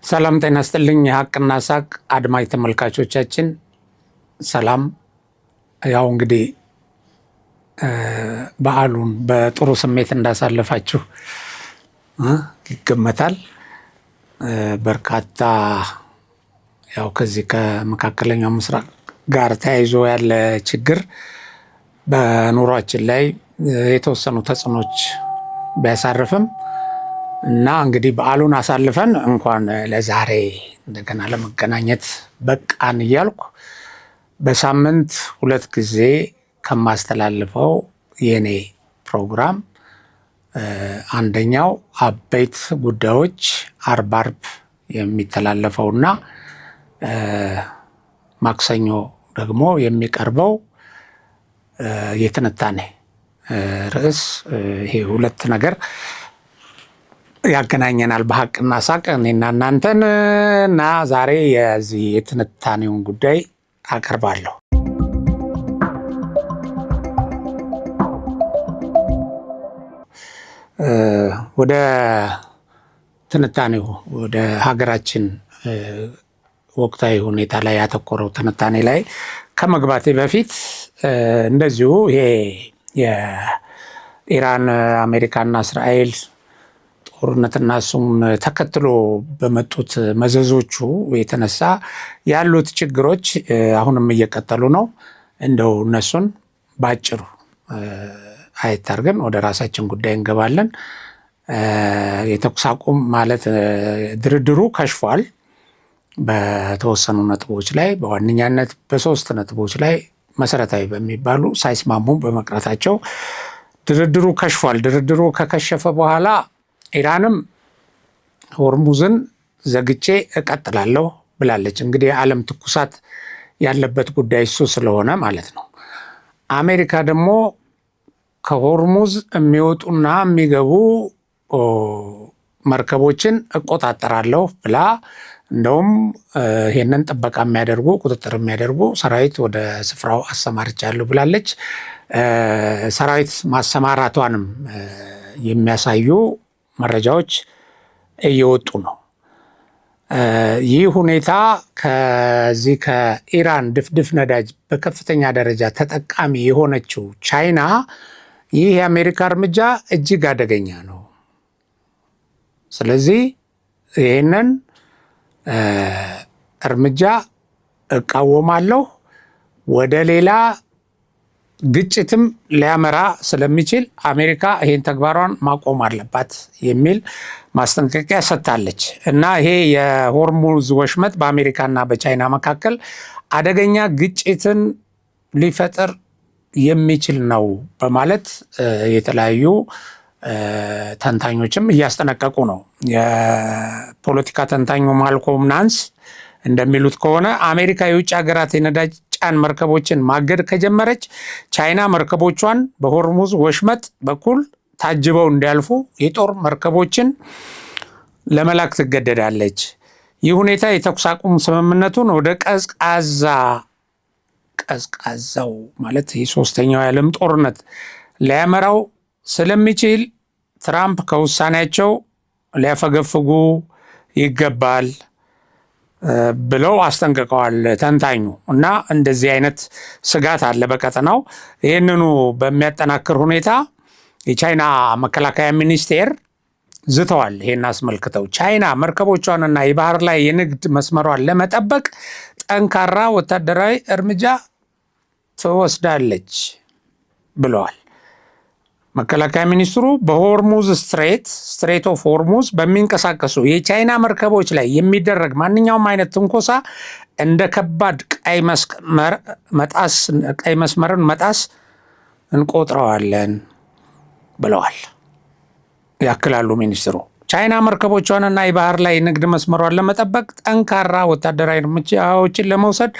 ሰላም ጤና ይስጥልኝ የሐቅና ሳቅ አድማጭ ተመልካቾቻችን ሰላም። ያው እንግዲህ በዓሉን በጥሩ ስሜት እንዳሳለፋችሁ ይገመታል። በርካታ ያው ከዚህ ከመካከለኛው ምስራቅ ጋር ተያይዞ ያለ ችግር በኑሯችን ላይ የተወሰኑ ተጽዕኖች ቢያሳርፍም እና እንግዲህ በዓሉን አሳልፈን እንኳን ለዛሬ እንደገና ለመገናኘት በቃን እያልኩ በሳምንት 2 ጊዜ ከማስተላልፈው የኔ ፕሮግራም አንደኛው አበይት ጉዳዮች አርብ የሚተላለፈውና ማክሰኞ ደግሞ የሚቀርበው የትንታኔ ርዕስ ይሄ ሁለት ነገር ያገናኘናል በሐቅና ሳቅ እኔና እናንተን እና ዛሬ የዚህ የትንታኔውን ጉዳይ አቀርባለሁ። ወደ ትንታኔው ወደ ሀገራችን ወቅታዊ ሁኔታ ላይ ያተኮረው ትንታኔ ላይ ከመግባቴ በፊት እንደዚሁ ይሄ የኢራን አሜሪካና እስራኤል ጦርነትና እሱም ተከትሎ በመጡት መዘዞቹ የተነሳ ያሉት ችግሮች አሁንም እየቀጠሉ ነው። እንደው እነሱን ባጭሩ አይታርገን ወደ ራሳችን ጉዳይ እንገባለን። የተኩስ አቁም ማለት ድርድሩ ከሽፏል በተወሰኑ ነጥቦች ላይ፣ በዋነኛነት በ3 ነጥቦች ላይ መሰረታዊ በሚባሉ ሳይስማሙ በመቅረታቸው ድርድሩ ከሽፏል። ድርድሩ ከከሸፈ በኋላ ኢራንም ሆርሙዝን ዘግቼ እቀጥላለሁ ብላለች። እንግዲህ የዓለም ትኩሳት ያለበት ጉዳይ እሱ ስለሆነ ማለት ነው። አሜሪካ ደግሞ ከሆርሙዝ የሚወጡና የሚገቡ መርከቦችን እቆጣጠራለሁ ብላ እንደውም ይሄንን ጥበቃ የሚያደርጉ ቁጥጥር የሚያደርጉ ሰራዊት ወደ ስፍራው አሰማርቻለሁ ብላለች። ሰራዊት ማሰማራቷንም የሚያሳዩ መረጃዎች እየወጡ ነው። ይህ ሁኔታ ከዚህ ከኢራን ድፍድፍ ነዳጅ በከፍተኛ ደረጃ ተጠቃሚ የሆነችው ቻይና ይህ የአሜሪካ እርምጃ እጅግ አደገኛ ነው። ስለዚህ ይህንን እርምጃ እቃወማለሁ፣ ወደ ሌላ ግጭትም ሊያመራ ስለሚችል አሜሪካ ይሄን ተግባሯን ማቆም አለባት የሚል ማስጠንቀቂያ ሰጥታለች እና ይሄ የሆርሙዝ ወሽመጥ በአሜሪካና በቻይና መካከል አደገኛ ግጭትን ሊፈጥር የሚችል ነው በማለት የተለያዩ ተንታኞችም እያስጠነቀቁ ነው። የፖለቲካ ተንታኙ ማልኮም ናንስ እንደሚሉት ከሆነ አሜሪካ የውጭ ሀገራት የነዳጅ ጫን መርከቦችን ማገድ ከጀመረች ቻይና መርከቦቿን በሆርሙዝ ወሽመጥ በኩል ታጅበው እንዲያልፉ የጦር መርከቦችን ለመላክ ትገደዳለች። ይህ ሁኔታ የተኩስ አቁም ስምምነቱን ወደ ቀዝቃዛው ማለት የሶስተኛው የዓለም ጦርነት ሊያመራው ስለሚችል ትራምፕ ከውሳኔያቸው ሊያፈገፍጉ ይገባል ብለው አስጠንቅቀዋል ተንታኙ እና እንደዚህ አይነት ስጋት አለ በቀጠናው። ይህንኑ በሚያጠናክር ሁኔታ የቻይና መከላከያ ሚኒስቴር ዝተዋል። ይሄን አስመልክተው ቻይና መርከቦቿንና የባህር ላይ የንግድ መስመሯን ለመጠበቅ ጠንካራ ወታደራዊ እርምጃ ትወስዳለች ብለዋል። መከላከያ ሚኒስትሩ በሆርሙዝ ስትሬት ኦፍ ሆርሙዝ በሚንቀሳቀሱ የቻይና መርከቦች ላይ የሚደረግ ማንኛውም አይነት ትንኮሳ እንደ ከባድ ቀይ መስመርን መጣስ እንቆጥረዋለን ብለዋል። ያክላሉ ሚኒስትሩ ቻይና መርከቦቿንና የባህር ላይ ንግድ መስመሯን ለመጠበቅ ጠንካራ ወታደራዊ እርምጃዎችን ለመውሰድ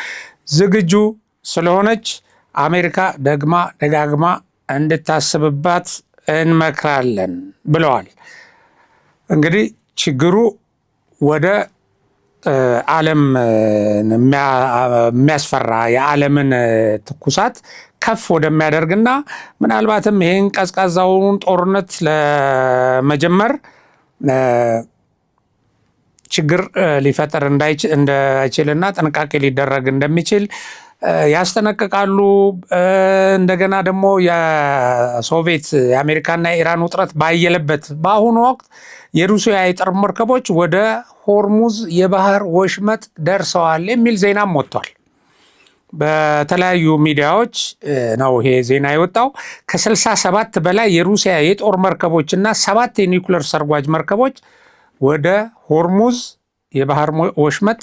ዝግጁ ስለሆነች አሜሪካ ደጋግማ እንድታስብባት እንመክራለን ብለዋል። እንግዲህ ችግሩ ወደ ዓለም የሚያስፈራ የዓለምን ትኩሳት ከፍ ወደሚያደርግና ምናልባትም ይህን ቀዝቃዛውን ጦርነት ለመጀመር ችግር ሊፈጠር እንዳይችልና ጥንቃቄ ሊደረግ እንደሚችል ያስጠነቅቃሉ። እንደገና ደግሞ የሶቪየት የአሜሪካና የኢራን ውጥረት ባየለበት በአሁኑ ወቅት የሩሲያ የጦር መርከቦች ወደ ሆርሙዝ የባህር ወሽመጥ ደርሰዋል የሚል ዜናም ወጥቷል። በተለያዩ ሚዲያዎች ነው ይሄ ዜና የወጣው። ከ67 በላይ የሩሲያ የጦር መርከቦችና 7 የኒውክሌር ሰርጓጅ መርከቦች ወደ ሆርሙዝ የባህር ወሽመጥ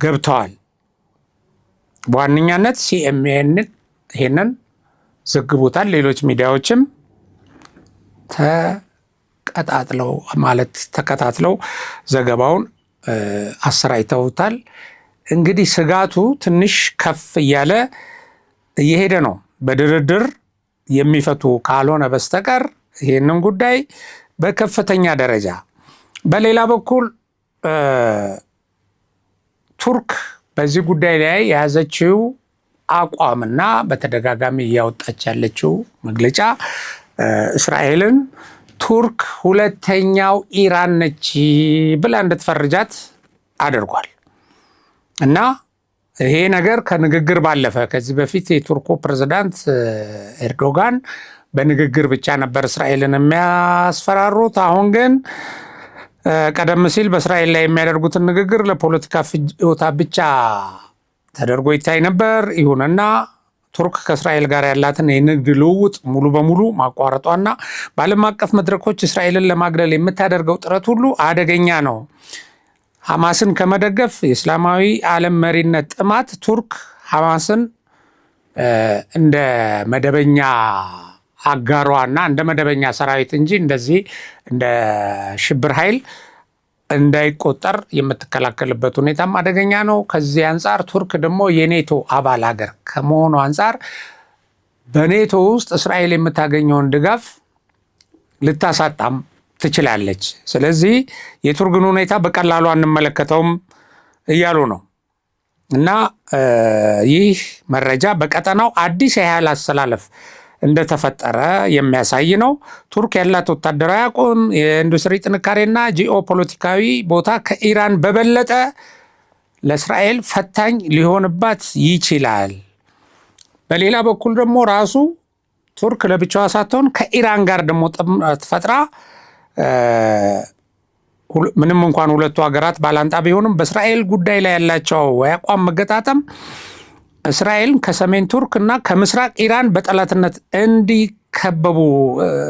ገብተዋል። በዋነኛነት ሲኤምኤን ይሄንን ዘግቦታል። ሌሎች ሚዲያዎችም ተከታትለው ዘገባውን አሰራጭተውታል። እንግዲህ ስጋቱ ትንሽ ከፍ እያለ እየሄደ ነው። በድርድር የሚፈቱ ካልሆነ በስተቀር ይህንን ጉዳይ በከፍተኛ ደረጃ። በሌላ በኩል ቱርክ በዚህ ጉዳይ ላይ የያዘችው አቋምና በተደጋጋሚ እያወጣች ያለችው መግለጫ እስራኤልን ቱርክ ሁለተኛው ኢራን ነች ብላ እንድትፈርጃት አድርጓል። እና ይሄ ነገር ከንግግር ባለፈ ከዚህ በፊት የቱርኩ ፕሬዝዳንት ኤርዶጋን በንግግር ብቻ ነበር እስራኤልን የሚያስፈራሩት። አሁን ግን ቀደም ሲል በእስራኤል ላይ የሚያደርጉትን ንግግር ለፖለቲካ ፍጆታ ብቻ ተደርጎ ይታይ ነበር። ይሁንና ቱርክ ከእስራኤል ጋር ያላትን የንግድ ልውውጥ ሙሉ በሙሉ ማቋረጧና በዓለም አቀፍ መድረኮች እስራኤልን ለማግለል የምታደርገው ጥረት ሁሉ አደገኛ ነው። ሐማስን ከመደገፍ የእስላማዊ ዓለም መሪነት ጥማት ቱርክ ሐማስን እንደ መደበኛ አጋሯና እንደ መደበኛ ሰራዊት እንጂ እንደዚህ እንደ ሽብር ኃይል እንዳይቆጠር የምትከላከልበት ሁኔታም አደገኛ ነው። ከዚህ አንጻር ቱርክ ደግሞ የኔቶ አባል ሀገር ከመሆኑ አንጻር በኔቶ ውስጥ እስራኤል የምታገኘውን ድጋፍ ልታሳጣም ትችላለች። ስለዚህ የቱርክን ሁኔታ በቀላሉ አንመለከተውም እያሉ ነው። እና ይህ መረጃ በቀጠናው አዲስ የኃይል አሰላለፍ እንደተፈጠረ የሚያሳይ ነው። ቱርክ ያላት ወታደራዊ አቅም፣ የኢንዱስትሪ ጥንካሬና ጂኦፖለቲካዊ ቦታ ከኢራን በበለጠ ለእስራኤል ፈታኝ ሊሆንባት ይችላል። በሌላ በኩል ደግሞ ራሱ ቱርክ ለብቻዋ ሳትሆን ከኢራን ጋር ደግሞ ጥምረት ፈጥራ ምንም እንኳን ሁለቱ ሀገራት ባላንጣ ቢሆንም በእስራኤል ጉዳይ ላይ ያላቸው የአቋም መገጣጠም እስራኤልን ከሰሜን ቱርክ እና ከምስራቅ ኢራን በጠላትነት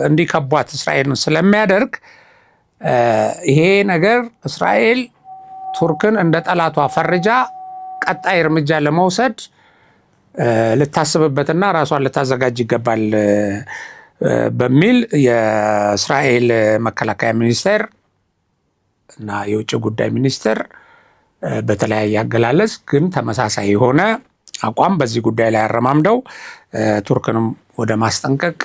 እንዲከቧት እስራኤልን ስለሚያደርግ ይሄ ነገር እስራኤል ቱርክን እንደ ጠላቷ ፈርጃ ቀጣይ እርምጃ ለመውሰድ ልታስብበትና ራሷን ልታዘጋጅ ይገባል በሚል የእስራኤል መከላከያ ሚኒስቴር እና የውጭ ጉዳይ ሚኒስቴር በተለያየ አገላለጽ ግን ተመሳሳይ የሆነ አቋም በዚህ ጉዳይ ላይ አረማምደው ቱርክንም ወደ ማስጠንቀቅ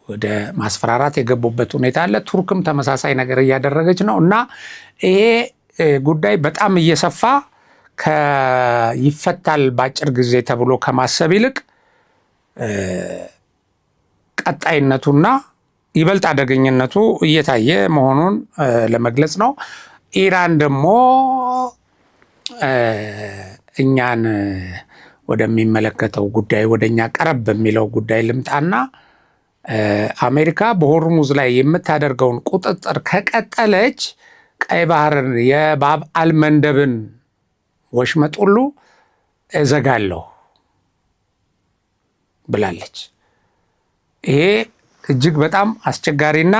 ወደ ማስፈራራት የገቡበት ሁኔታ አለ። ቱርክም ተመሳሳይ ነገር እያደረገች ነው እና ይሄ ጉዳይ በጣም እየሰፋ ይፈታል በአጭር ጊዜ ተብሎ ከማሰብ ይልቅ ቀጣይነቱና ይበልጥ አደገኝነቱ እየታየ መሆኑን ለመግለጽ ነው። ኢራን ደግሞ እኛን ወደሚመለከተው ጉዳይ ወደኛ ቀረብ በሚለው ጉዳይ ልምጣና አሜሪካ በሆርሙዝ ላይ የምታደርገውን ቁጥጥር ከቀጠለች ቀይ ባህርን የባብ አልመንደብን ወሽመጥ ሁሉ እዘጋለሁ ብላለች። ይሄ እጅግ በጣም አስቸጋሪና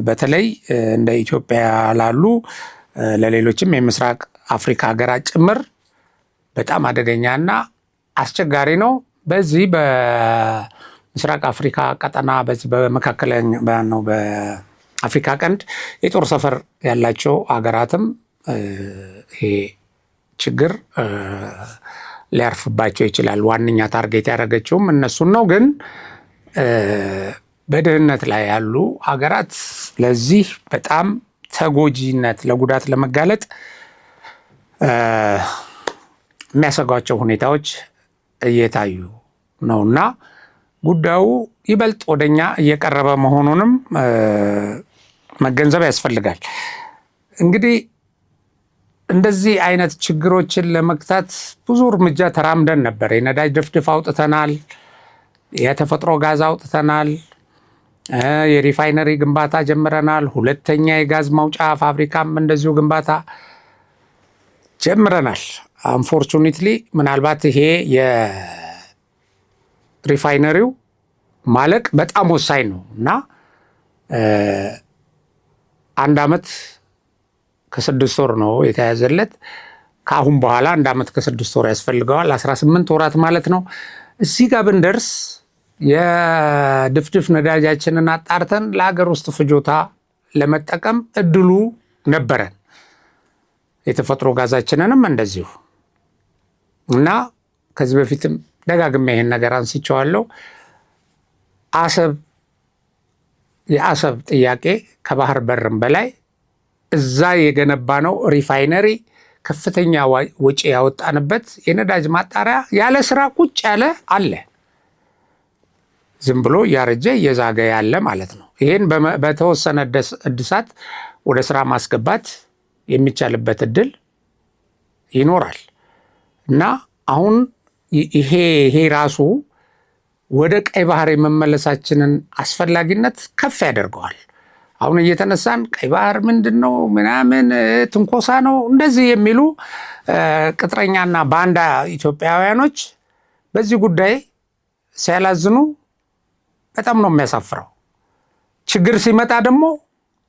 በተለይ እንደ ኢትዮጵያ ላሉ ለሌሎችም የምስራቅ አፍሪካ ሀገራት ጭምር በጣም አደገኛና አስቸጋሪ ነው። በዚህ በምስራቅ አፍሪካ ቀጠና በዚህ በመካከለኛ ነው በአፍሪካ ቀንድ የጦር ሰፈር ያላቸው ሀገራትም ይሄ ችግር ሊያርፍባቸው ይችላል። ዋነኛ ታርጌት ያደረገችውም እነሱን ነው። ግን በድህነት ላይ ያሉ ሀገራት ለዚህ በጣም ተጎጂነት ለጉዳት ለመጋለጥ የሚያሰጓቸው ሁኔታዎች እየታዩ ነውና ጉዳዩ ይበልጥ ወደኛ እየቀረበ መሆኑንም መገንዘብ ያስፈልጋል። እንግዲህ እንደዚህ አይነት ችግሮችን ለመግታት ብዙ እርምጃ ተራምደን ነበር። የነዳጅ ድፍድፍ አውጥተናል፣ የተፈጥሮ ጋዝ አውጥተናል፣ የሪፋይነሪ ግንባታ ጀምረናል። ሁለተኛ የጋዝ ማውጫ ፋብሪካም እንደዚሁ ግንባታ ጀምረናል። አንፎርቹኔትሊ ምናልባት ይሄ የሪፋይነሪው ማለቅ በጣም ወሳኝ ነው እና 1 ዓመት ከ6 ወር ነው የተያዘለት። ከአሁን በኋላ 1 ዓመት ከ6 ወር ያስፈልገዋል፣ 18 ወራት ማለት ነው። እዚህ ጋር ብንደርስ የድፍድፍ ነዳጃችንን አጣርተን ለሀገር ውስጥ ፍጆታ ለመጠቀም እድሉ ነበረን። የተፈጥሮ ጋዛችንንም እንደዚሁ እና ከዚህ በፊትም ደጋግሜ ይሄን ነገር አንስቼዋለሁ። የአሰብ ጥያቄ ከባህር በርም በላይ እዛ የገነባ ነው ሪፋይነሪ ከፍተኛ ወጪ ያወጣንበት የነዳጅ ማጣሪያ ያለ ስራ ቁጭ ያለ አለ። ዝም ብሎ እያረጀ እየዛገ ያለ ማለት ነው። ይህን በተወሰነ እድሳት ወደ ስራ ማስገባት የሚቻልበት እድል ይኖራል እና አሁን ይሄ ራሱ ወደ ቀይ ባህር የመመለሳችንን አስፈላጊነት ከፍ ያደርገዋል። አሁን እየተነሳን ቀይ ባህር ምንድን ነው ምናምን ትንኮሳ ነው እንደዚህ የሚሉ ቅጥረኛና ባንዳ ኢትዮጵያውያኖች በዚህ ጉዳይ ሲያላዝኑ በጣም ነው የሚያሳፍረው። ችግር ሲመጣ ደግሞ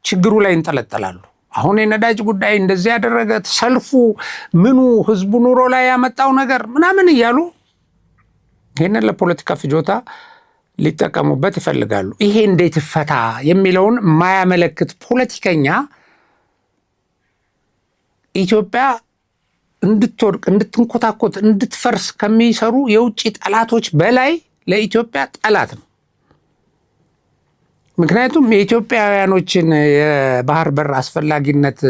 ችግሩ ላይ እንጠለጠላሉ። አሁን የነዳጅ ጉዳይ እንደዚህ ያደረገ ሰልፉ ምኑ ህዝቡ ኑሮ ላይ ያመጣው ነገር ምናምን እያሉ ይህንን ለፖለቲካ ፍጆታ ሊጠቀሙበት ይፈልጋሉ። ይሄ እንዴት ፈታ የሚለውን የማያመለክት ፖለቲከኛ ኢትዮጵያ እንድትወድቅ፣ እንድትንኮታኮት፣ እንድትፈርስ ከሚሰሩ የውጭ ጠላቶች በላይ ለኢትዮጵያ ጠላት ነው። ምክንያቱም የኢትዮጵያውያኖችን የባህር በር አስፈላጊነት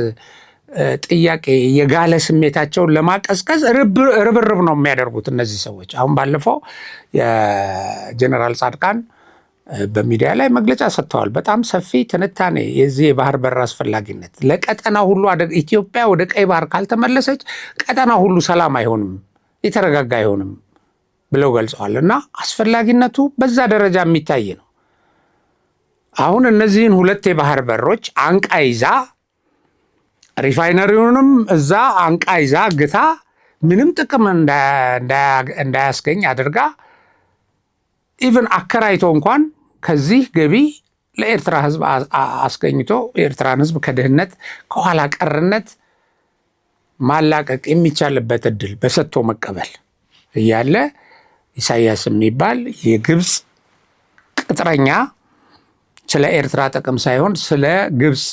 ጥያቄ የጋለ ስሜታቸውን ለማቀዝቀዝ ርብርብ ነው የሚያደርጉት እነዚህ ሰዎች። አሁን ባለፈው የጀነራል ጻድቃን በሚዲያ ላይ መግለጫ ሰጥተዋል። በጣም ሰፊ ትንታኔ የዚህ የባህር በር አስፈላጊነት ለቀጠና ሁሉ ኢትዮጵያ ወደ ቀይ ባህር ካልተመለሰች ቀጠና ሁሉ ሰላም አይሆንም፣ የተረጋጋ አይሆንም ብለው ገልጸዋል። እና አስፈላጊነቱ በዛ ደረጃ የሚታይ ነው። አሁን እነዚህን 2 የባህር በሮች አንቃ ይዛ ሪፋይነሪውንም እዛ አንቃ ይዛ ግታ ምንም ጥቅም እንዳያስገኝ አድርጋ ኢቭን አከራይቶ እንኳን ከዚህ ገቢ ለኤርትራ ህዝብ አስገኝቶ የኤርትራን ህዝብ ከድህነት ከኋላ ቀርነት ማላቀቅ የሚቻልበት እድል በሰጥቶ መቀበል እያለ ኢሳያስ የሚባል የግብፅ ቅጥረኛ ስለ ኤርትራ ጥቅም ሳይሆን ስለ ግብፅ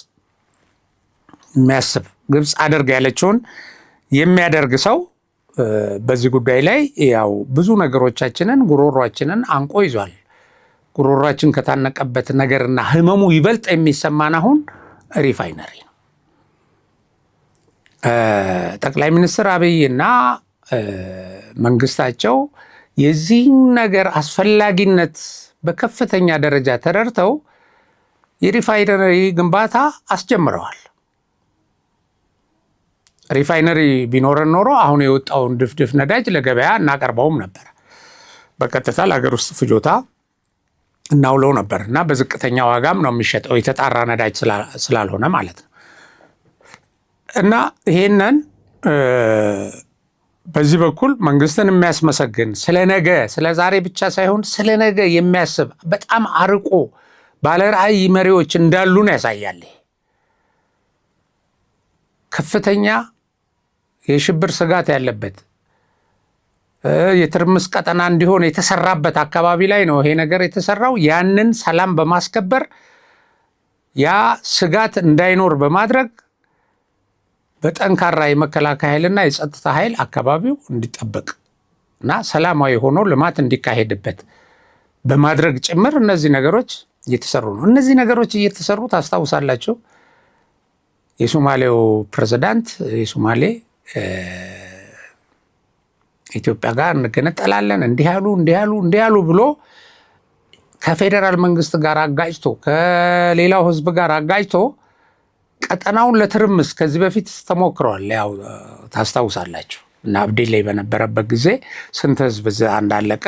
የሚያስብ ግብፅ አደርግ ያለችውን የሚያደርግ ሰው በዚህ ጉዳይ ላይ ያው ብዙ ነገሮቻችንን ጉሮሯችንን አንቆ ይዟል። ጉሮሯችን ከታነቀበት ነገርና ህመሙ ይበልጥ የሚሰማን አሁን ሪፋይነሪ ነው። ጠቅላይ ሚኒስትር አብይና መንግስታቸው የዚህ ነገር አስፈላጊነት በከፍተኛ ደረጃ ተረድተው የሪፋይነሪ ግንባታ አስጀምረዋል። ሪፋይነሪ ቢኖረን ኖሮ አሁን የወጣውን ድፍድፍ ነዳጅ ለገበያ እናቀርበውም ነበር። በቀጥታ ለሀገር ውስጥ ፍጆታ እናውለው ነበር እና በዝቅተኛ ዋጋም ነው የሚሸጠው የተጣራ ነዳጅ ስላልሆነ ማለት ነው። እና ይሄንን በዚህ በኩል መንግስትን የሚያስመሰግን ስለ ነገ ስለ ዛሬ ብቻ ሳይሆን ስለ ነገ የሚያስብ በጣም አርቆ ባለራዕይ መሪዎች እንዳሉን ያሳያል። ከፍተኛ የሽብር ስጋት ያለበት የትርምስ ቀጠና እንዲሆን የተሰራበት አካባቢ ላይ ነው ይሄ ነገር የተሰራው። ያንን ሰላም በማስከበር ያ ስጋት እንዳይኖር በማድረግ በጠንካራ የመከላከያ ኃይልና የጸጥታ ኃይል አካባቢው እንዲጠበቅ እና ሰላማዊ ሆኖ ልማት እንዲካሄድበት በማድረግ ጭምር እነዚህ ነገሮች እየተሰሩ ነው። እነዚህ ነገሮች እየተሰሩ ታስታውሳላችሁ። የሶማሌው ፕሬዝዳንት የሶማሌ ኢትዮጵያ ጋር እንገነጠላለን እንዲህ ያሉ ብሎ ከፌዴራል መንግስት ጋር አጋጭቶ ከሌላው ህዝብ ጋር አጋጭቶ ቀጠናውን ለትርምስ ከዚህ በፊት ተሞክሯል። ያው ታስታውሳላችሁ እና አብዲሌ በነበረበት ጊዜ ስንት ህዝብ እንዳለቀ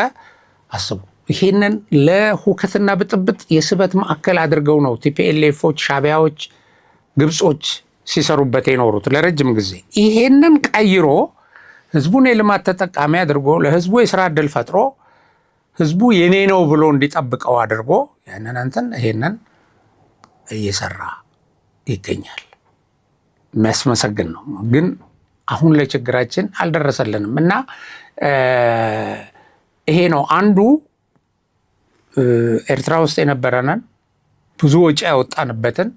አስቡ። ይሄንን ለሁከትና ብጥብጥ የስበት ማዕከል አድርገው ነው ቲፒኤልኤፎች፣ ሻቢያዎች፣ ግብጾች ሲሰሩበት የኖሩት ለረጅም ጊዜ። ይሄንን ቀይሮ ህዝቡን የልማት ተጠቃሚ አድርጎ ለህዝቡ የስራ ዕድል ፈጥሮ ህዝቡ የኔ ነው ብሎ እንዲጠብቀው አድርጎ ይሄንን እየሰራ ይገኛል። የሚያስመሰግን ነው። ግን አሁን ለችግራችን አልደረሰልንም እና ይሄ ነው አንዱ ኤርትራ ውስጥ የነበረንን ብዙ ወጪ ያወጣንበትን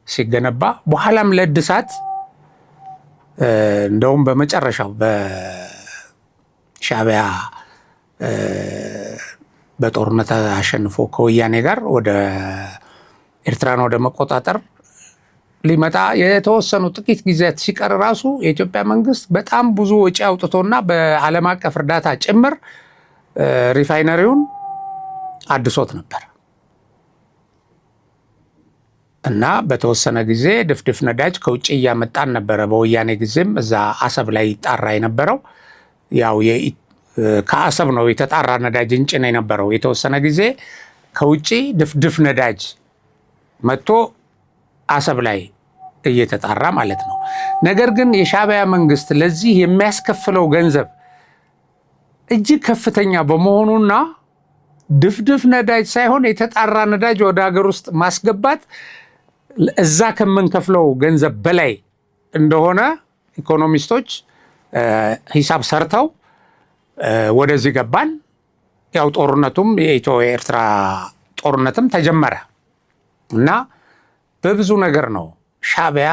ሲገነባ በኋላም ለእድሳት እንደውም በመጨረሻው በሻቢያ በጦርነት አሸንፎ ከወያኔ ጋር ወደ ኤርትራን ወደ መቆጣጠር ሊመጣ የተወሰኑ ጥቂት ጊዜያት ሲቀር ራሱ የኢትዮጵያ መንግስት በጣም ብዙ ወጪ አውጥቶና በዓለም አቀፍ እርዳታ ጭምር ሪፋይነሪውን አድሶት ነበር እና በተወሰነ ጊዜ ድፍድፍ ነዳጅ ከውጭ እያመጣን ነበረ። በወያኔ ጊዜም እዛ አሰብ ላይ ይጣራ የነበረው ያው ከአሰብ ነው የተጣራ ነዳጅ እንጭን የነበረው። የተወሰነ ጊዜ ከውጭ ድፍድፍ ነዳጅ መጥቶ አሰብ ላይ እየተጣራ ማለት ነው። ነገር ግን የሻቢያ መንግስት ለዚህ የሚያስከፍለው ገንዘብ እጅግ ከፍተኛ በመሆኑና ድፍድፍ ነዳጅ ሳይሆን የተጣራ ነዳጅ ወደ ሀገር ውስጥ ማስገባት እዛ ከምንከፍለው ገንዘብ በላይ እንደሆነ ኢኮኖሚስቶች ሂሳብ ሰርተው ወደዚህ ገባን። ያው ጦርነቱም የኢትዮ ኤርትራ ጦርነትም ተጀመረ እና በብዙ ነገር ነው ሻቢያ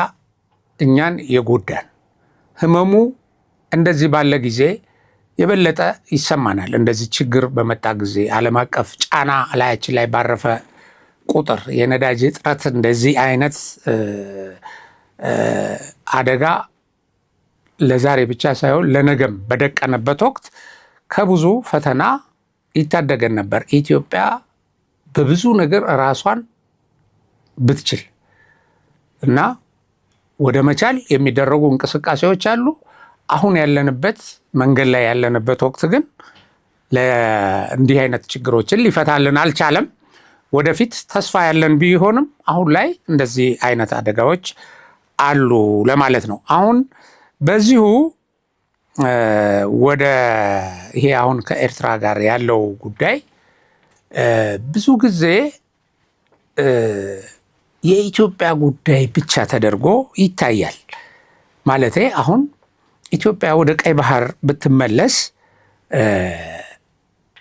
እኛን የጎዳን። ህመሙ እንደዚህ ባለ ጊዜ የበለጠ ይሰማናል። እንደዚህ ችግር በመጣ ጊዜ ዓለም አቀፍ ጫና ላያችን ላይ ባረፈ ቁጥር የነዳጅ እጥረት እንደዚህ አይነት አደጋ ለዛሬ ብቻ ሳይሆን ለነገም በደቀነበት ወቅት ከብዙ ፈተና ይታደገን ነበር። ኢትዮጵያ በብዙ ነገር ራሷን ብትችል እና ወደ መቻል የሚደረጉ እንቅስቃሴዎች አሉ። አሁን ያለንበት መንገድ ላይ ያለንበት ወቅት ግን ለእንዲህ አይነት ችግሮችን ሊፈታልን አልቻለም። ወደፊት ተስፋ ያለን ቢሆንም አሁን ላይ እንደዚህ አይነት አደጋዎች አሉ ለማለት ነው። አሁን በዚሁ ወደ ይሄ አሁን ከኤርትራ ጋር ያለው ጉዳይ ብዙ ጊዜ የኢትዮጵያ ጉዳይ ብቻ ተደርጎ ይታያል። ማለቴ አሁን ኢትዮጵያ ወደ ቀይ ባህር ብትመለስ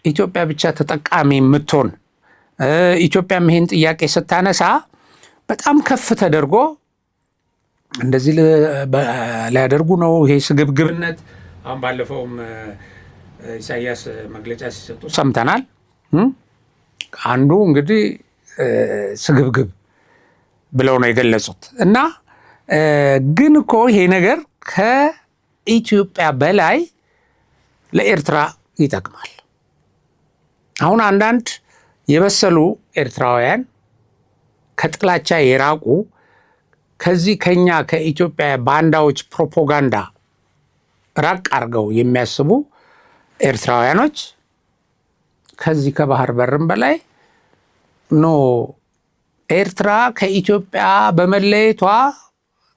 ኢትዮጵያ ብቻ ተጠቃሚ የምትሆን ኢትዮጵያም ይሄን ጥያቄ ስታነሳ በጣም ከፍ ተደርጎ እንደዚህ ሊያደርጉ ነው። ይሄ ስግብግብነት አሁን ባለፈውም ኢሳያስ መግለጫ ሲሰጡ ሰምተናል። አንዱ እንግዲህ ስግብግብ ብለው ነው የገለጹት እና ግን እኮ ይሄ ነገር ከኢትዮጵያ በላይ ለኤርትራ ይጠቅማል። አሁን አንዳንድ የበሰሉ ኤርትራውያን ከጥላቻ የራቁ ከዚህ ከኛ ከኢትዮጵያ ባንዳዎች ፕሮፓጋንዳ ራቅ አድርገው የሚያስቡ ኤርትራውያኖች ከዚህ ከባህር በርም በላይ ኖ ኤርትራ ከኢትዮጵያ በመለየቷ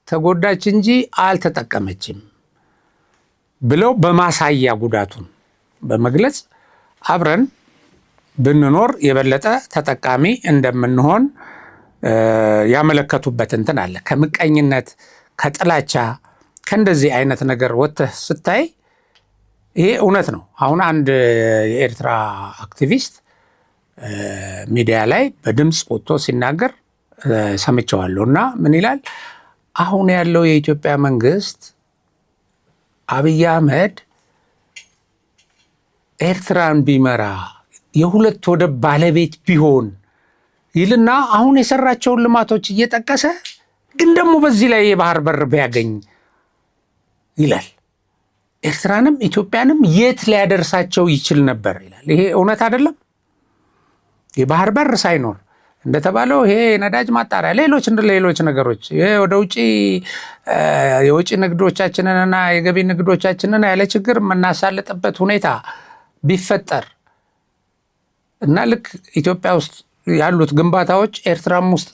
ተጎዳች እንጂ አልተጠቀመችም ብለው በማሳያ ጉዳቱን በመግለጽ አብረን ብንኖር የበለጠ ተጠቃሚ እንደምንሆን ያመለከቱበት እንትን አለ። ከምቀኝነት ከጥላቻ ከእንደዚህ አይነት ነገር ወጥተህ ስታይ ይሄ እውነት ነው። አሁን አንድ የኤርትራ አክቲቪስት ሚዲያ ላይ በድምፅ ወጥቶ ሲናገር ሰምቸዋለሁ እና ምን ይላል? አሁን ያለው የኢትዮጵያ መንግስት አብይ አህመድ ኤርትራን ቢመራ የሁለት ወደብ ባለቤት ቢሆን ይልና አሁን የሰራቸውን ልማቶች እየጠቀሰ ግን ደግሞ በዚህ ላይ የባህር በር ቢያገኝ ይላል። ኤርትራንም ኢትዮጵያንም የት ሊያደርሳቸው ይችል ነበር ይላል። ይሄ እውነት አይደለም? የባህር በር ሳይኖር እንደተባለው ይሄ ነዳጅ ማጣሪያ፣ ሌሎች ነገሮች ወደ ውጭ የውጭ ንግዶቻችንንና የገቢ ንግዶቻችንን ያለ ችግር የምናሳልጥበት ሁኔታ ቢፈጠር እና ልክ ኢትዮጵያ ውስጥ ያሉት ግንባታዎች ኤርትራም ውስጥ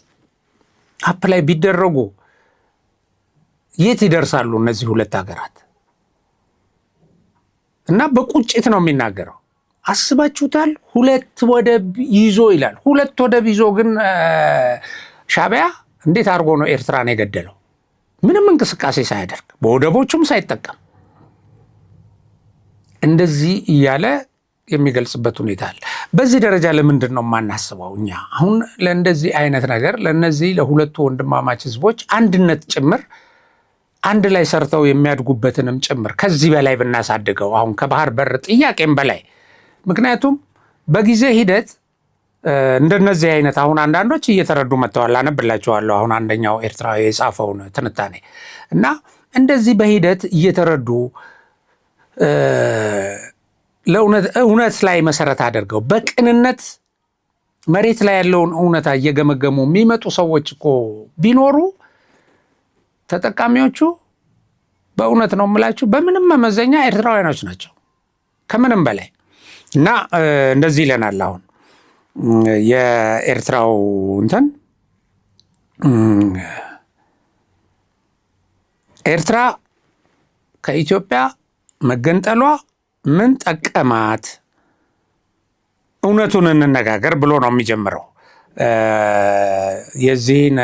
አፕላይ ቢደረጉ የት ይደርሳሉ እነዚህ ሁለት ሀገራት? እና በቁጭት ነው የሚናገረው። አስባችሁታል? ሁለት ወደብ ይዞ ይላል። ሁለት ወደብ ይዞ ግን ሻዕቢያ እንዴት አድርጎ ነው ኤርትራን የገደለው? ምንም እንቅስቃሴ ሳያደርግ በወደቦቹም ሳይጠቀም እንደዚህ እያለ የሚገልጽበት ሁኔታ አለ። በዚህ ደረጃ ለምንድን ነው የማናስበው እኛ? አሁን ለእንደዚህ አይነት ነገር ለእነዚህ ለሁለቱ ወንድማማች ህዝቦች አንድነት ጭምር አንድ ላይ ሰርተው የሚያድጉበትንም ጭምር ከዚህ በላይ ብናሳድገው አሁን ከባህር በር ጥያቄም በላይ ምክንያቱም በጊዜ ሂደት እንደነዚህ አይነት አሁን አንዳንዶች እየተረዱ መጥተዋል። አነብላችኋለሁ አሁን አንደኛው ኤርትራዊ የጻፈውን ትንታኔ እና እንደዚህ በሂደት እየተረዱ እውነት ላይ መሰረት አድርገው በቅንነት መሬት ላይ ያለውን እውነታ እየገመገሙ የሚመጡ ሰዎች እኮ ቢኖሩ ተጠቃሚዎቹ በእውነት ነው የምላችሁ በምንም መመዘኛ ኤርትራውያኖች ናቸው ከምንም በላይ። እና እንደዚህ ይለናል አሁን የኤርትራው እንትን ኤርትራ ከኢትዮጵያ መገንጠሏ ምን ጠቀማት? እውነቱን እንነጋገር ብሎ ነው የሚጀምረው። የዚህን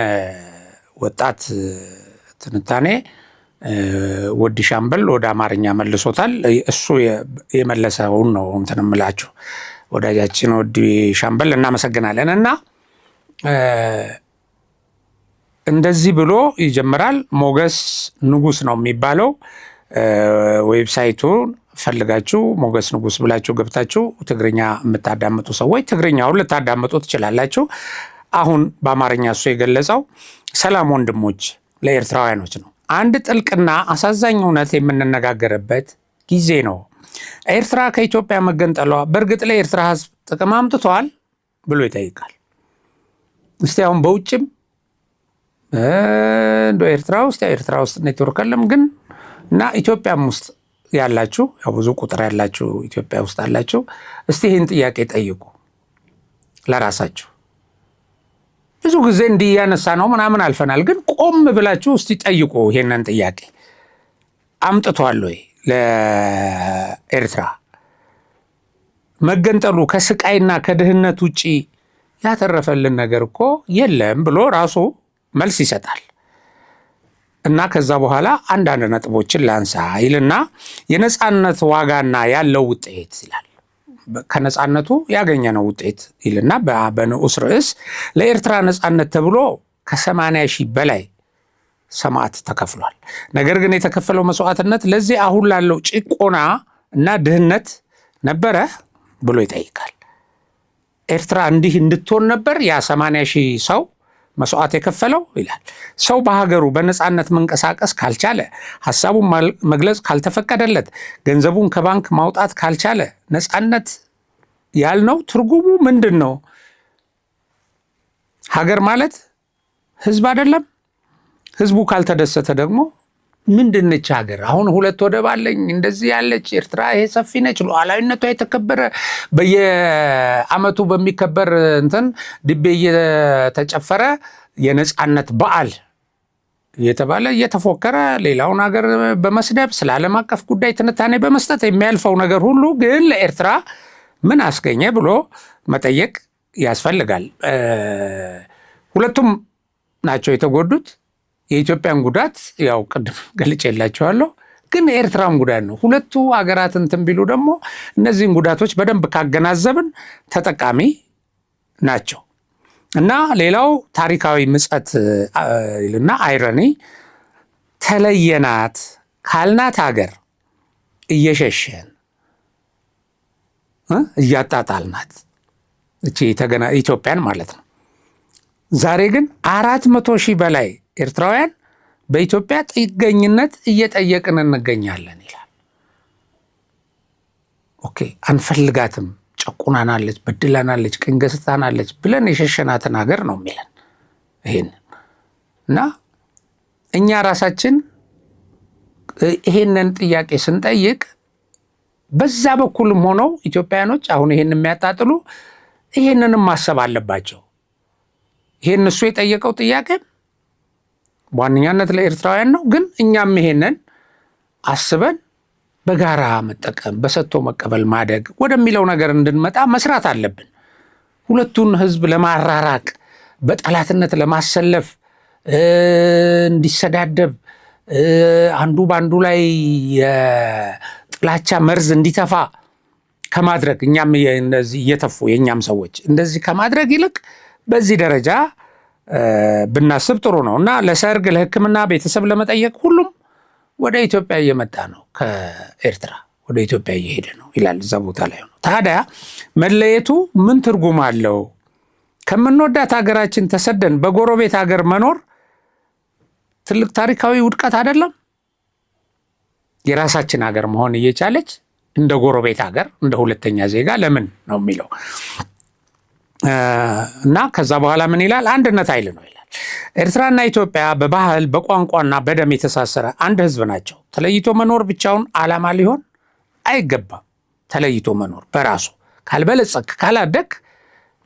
ወጣት ትንታኔ ወዲ ሻምበል ወደ አማርኛ መልሶታል። እሱ የመለሰውን ነው እንትን እምላችሁ ወዳጃችን ወዲ ሻምበል እናመሰግናለን። እና እንደዚህ ብሎ ይጀምራል። ሞገስ ንጉስ ነው የሚባለው። ዌብሳይቱን ፈልጋችሁ ሞገስ ንጉስ ብላችሁ ገብታችሁ ትግርኛ የምታዳምጡ ሰዎች ትግርኛውን ልታዳምጡ ትችላላችሁ። አሁን በአማርኛ እሱ የገለጸው ሰላም ወንድሞች ለኤርትራውያኖች ነው። አንድ ጥልቅና አሳዛኝ እውነት የምንነጋገርበት ጊዜ ነው። ኤርትራ ከኢትዮጵያ መገንጠሏ በእርግጥ ለኤርትራ ሕዝብ ጥቅም አምጥቷል ብሎ ይጠይቃል። እስቲ አሁን በውጭም እንደ ኤርትራ ውስጥ ኔትወርክ አለም ግን እና ኢትዮጵያም ውስጥ ያላችሁ ያው ብዙ ቁጥር ያላችሁ ኢትዮጵያ ውስጥ አላችሁ። እስቲ ይህን ጥያቄ ጠይቁ ለራሳችሁ። ብዙ ጊዜ እንዲህ ያነሳ ነው ምናምን አልፈናል። ግን ቆም ብላችሁ እስቲ ጠይቁ ይሄንን ጥያቄ አምጥቷል ወይ ለኤርትራ መገንጠሉ ከስቃይና ከድህነት ውጪ ያተረፈልን ነገር እኮ የለም ብሎ ራሱ መልስ ይሰጣል። እና ከዛ በኋላ አንዳንድ ነጥቦችን ላንሳ ይልና የነጻነት ዋጋና ያለው ውጤት ይላል። ከነጻነቱ ያገኘነው ውጤት ይልና በንዑስ ርዕስ ለኤርትራ ነጻነት ተብሎ ከ80 ሺህ በላይ ሰማዕት ተከፍሏል። ነገር ግን የተከፈለው መስዋዕትነት ለዚህ አሁን ላለው ጭቆና እና ድህነት ነበረ ብሎ ይጠይቃል። ኤርትራ እንዲህ እንድትሆን ነበር ያ 80 ሺህ ሰው መስዋዕት የከፈለው ይላል። ሰው በሀገሩ በነጻነት መንቀሳቀስ ካልቻለ፣ ሀሳቡን መግለጽ ካልተፈቀደለት፣ ገንዘቡን ከባንክ ማውጣት ካልቻለ ነጻነት ያልነው ትርጉሙ ምንድን ነው? ሀገር ማለት ህዝብ አይደለም? ህዝቡ ካልተደሰተ ደግሞ ምንድነች ሀገር? አሁን ሁለት ወደብ አለኝ እንደዚህ ያለች ኤርትራ ይሄ ሰፊ ነች፣ ሉዓላዊነቷ የተከበረ በየአመቱ በሚከበር እንትን ድቤ እየተጨፈረ የነጻነት በዓል እየተባለ እየተፎከረ ሌላውን ሀገር በመስደብ ስለ ዓለም አቀፍ ጉዳይ ትንታኔ በመስጠት የሚያልፈው ነገር ሁሉ ግን ለኤርትራ ምን አስገኘ ብሎ መጠየቅ ያስፈልጋል። ሁለቱም ናቸው የተጎዱት። የኢትዮጵያን ጉዳት ያው ቅድም ገልጬላችኋለሁ፣ ግን የኤርትራም ጉዳት ነው። ሁለቱ ሀገራት እንትን ቢሉ ደግሞ እነዚህን ጉዳቶች በደንብ ካገናዘብን ተጠቃሚ ናቸው። እና ሌላው ታሪካዊ ምጸት እና አይረኒ ተለየናት ካልናት ሀገር እየሸሸን እያጣጣልናት እቺ ኢትዮጵያን ማለት ነው። ዛሬ ግን 400 ሺህ በላይ ኤርትራውያን በኢትዮጵያ ጥገኝነት እየጠየቅን እንገኛለን ይላል። ኦኬ አንፈልጋትም፣ ጨቁናናለች፣ በድላናለች፣ ቅኝ ገዝታናለች ብለን የሸሸናትን ሀገር ነው የሚለን ይሄን እና እኛ ራሳችን ይሄንን ጥያቄ ስንጠይቅ በዛ በኩልም ሆነው ኢትዮጵያኖች አሁን ይሄን የሚያጣጥሉ ይሄንንም ማሰብ አለባቸው። ይሄን እሱ የጠየቀው ጥያቄ በዋነኛነት ለኤርትራውያን ነው። ግን እኛም ይሄንን አስበን በጋራ መጠቀም፣ በሰጥቶ መቀበል ማደግ ወደሚለው ነገር እንድንመጣ መስራት አለብን። ሁለቱን ህዝብ ለማራራቅ፣ በጠላትነት ለማሰለፍ፣ እንዲሰዳደብ፣ አንዱ ባንዱ ላይ የጥላቻ መርዝ እንዲተፋ ከማድረግ እኛም እንደዚህ እየተፉ የኛም ሰዎች እንደዚህ ከማድረግ ይልቅ በዚህ ደረጃ ብናስብ ጥሩ ነው እና ለሰርግ፣ ለሕክምና፣ ቤተሰብ ለመጠየቅ ሁሉም ወደ ኢትዮጵያ እየመጣ ነው፣ ከኤርትራ ወደ ኢትዮጵያ እየሄደ ነው ይላል እዛ ቦታ ላይ ነው። ታዲያ መለየቱ ምን ትርጉም አለው? ከምንወዳት ሀገራችን ተሰደን በጎረቤት ሀገር መኖር ትልቅ ታሪካዊ ውድቀት አይደለም? የራሳችን ሀገር መሆን እየቻለች እንደ ጎረቤት ሀገር እንደ ሁለተኛ ዜጋ ለምን ነው የሚለው እና ከዛ በኋላ ምን ይላል? አንድነት ኃይል ነው ይላል። ኤርትራና ኢትዮጵያ በባህል በቋንቋና በደም የተሳሰረ አንድ ህዝብ ናቸው። ተለይቶ መኖር ብቻውን ዓላማ ሊሆን አይገባም። ተለይቶ መኖር በራሱ ካልበለጸክ ካላደግ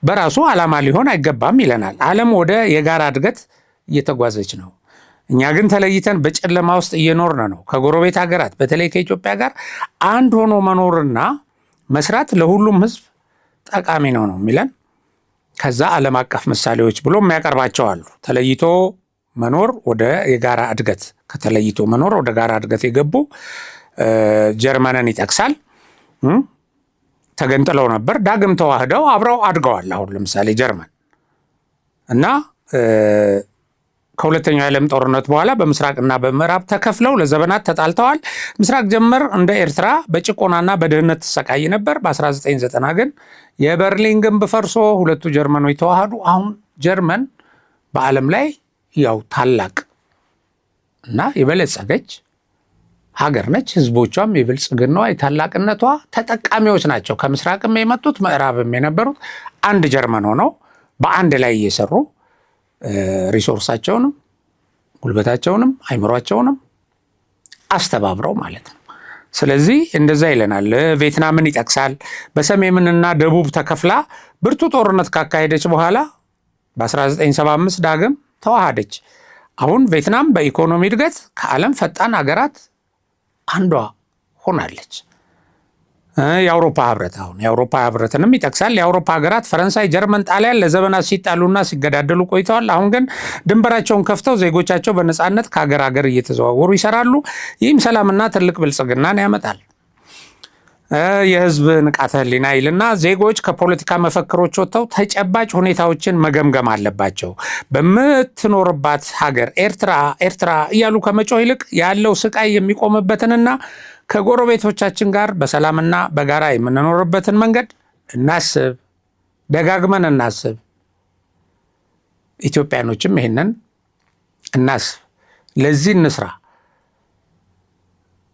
በራሱ ዓላማ ሊሆን አይገባም ይለናል። ዓለም ወደ የጋራ እድገት እየተጓዘች ነው። እኛ ግን ተለይተን በጨለማ ውስጥ እየኖርን ነው። ከጎረቤት ሀገራት በተለይ ከኢትዮጵያ ጋር አንድ ሆኖ መኖርና መስራት ለሁሉም ህዝብ ጠቃሚ ነው የሚለን። ከዛ ዓለም አቀፍ ምሳሌዎች ብሎ የሚያቀርባቸው አሉ። ተለይቶ መኖር ወደ የጋራ እድገት፣ ከተለይቶ መኖር ወደ ጋራ እድገት የገቡ ጀርመንን ይጠቅሳል። ተገንጥለው ነበር፣ ዳግም ተዋህደው አብረው አድገዋል። አሁን ለምሳሌ ጀርመን እና ከሁለተኛው የዓለም ጦርነት በኋላ በምስራቅና በምዕራብ ተከፍለው ለዘመናት ተጣልተዋል። ምስራቅ ጀመር እንደ ኤርትራ በጭቆናና በድህነት ተሰቃይ ነበር። በ1990 ግን የበርሊን ግንብ ፈርሶ ሁለቱ ጀርመኖች ተዋሃዱ። አሁን ጀርመን በዓለም ላይ ያው ታላቅ እና የበለጸገች ሀገር ነች። ህዝቦቿም የብልጽግናዋ የታላቅነቷ ተጠቃሚዎች ናቸው። ከምስራቅም የመጡት ምዕራብም የነበሩት አንድ ጀርመን ሆነው በአንድ ላይ እየሰሩ ሪሶርሳቸውንም ጉልበታቸውንም አይምሯቸውንም አስተባብረው ማለት ነው። ስለዚህ እንደዛ ይለናል። ቪየትናምን ይጠቅሳል። በሰሜንና ደቡብ ተከፍላ ብርቱ ጦርነት ካካሄደች በኋላ በ1975 ዳግም ተዋሃደች። አሁን ቪየትናም በኢኮኖሚ እድገት ከዓለም ፈጣን ሀገራት አንዷ ሆናለች። የአውሮፓ ህብረት አሁን የአውሮፓ ህብረትንም ይጠቅሳል። የአውሮፓ ሀገራት ፈረንሳይ፣ ጀርመን፣ ጣሊያን ለዘመናት ሲጣሉና ሲገዳደሉ ቆይተዋል። አሁን ግን ድንበራቸውን ከፍተው ዜጎቻቸው በነፃነት ከሀገር ሀገር እየተዘዋወሩ ይሰራሉ። ይህም ሰላምና ትልቅ ብልጽግናን ያመጣል። የህዝብ ንቃተ ህሊና ይልና ዜጎች ከፖለቲካ መፈክሮች ወጥተው ተጨባጭ ሁኔታዎችን መገምገም አለባቸው። በምትኖርባት ሀገር ኤርትራ እያሉ ከመጮህ ይልቅ ያለው ስቃይ የሚቆምበትንና ከጎረቤቶቻችን ጋር በሰላምና በጋራ የምንኖርበትን መንገድ እናስብ፣ ደጋግመን እናስብ። ኢትዮጵያኖችም ይሄንን እናስብ፣ ለዚህ እንስራ።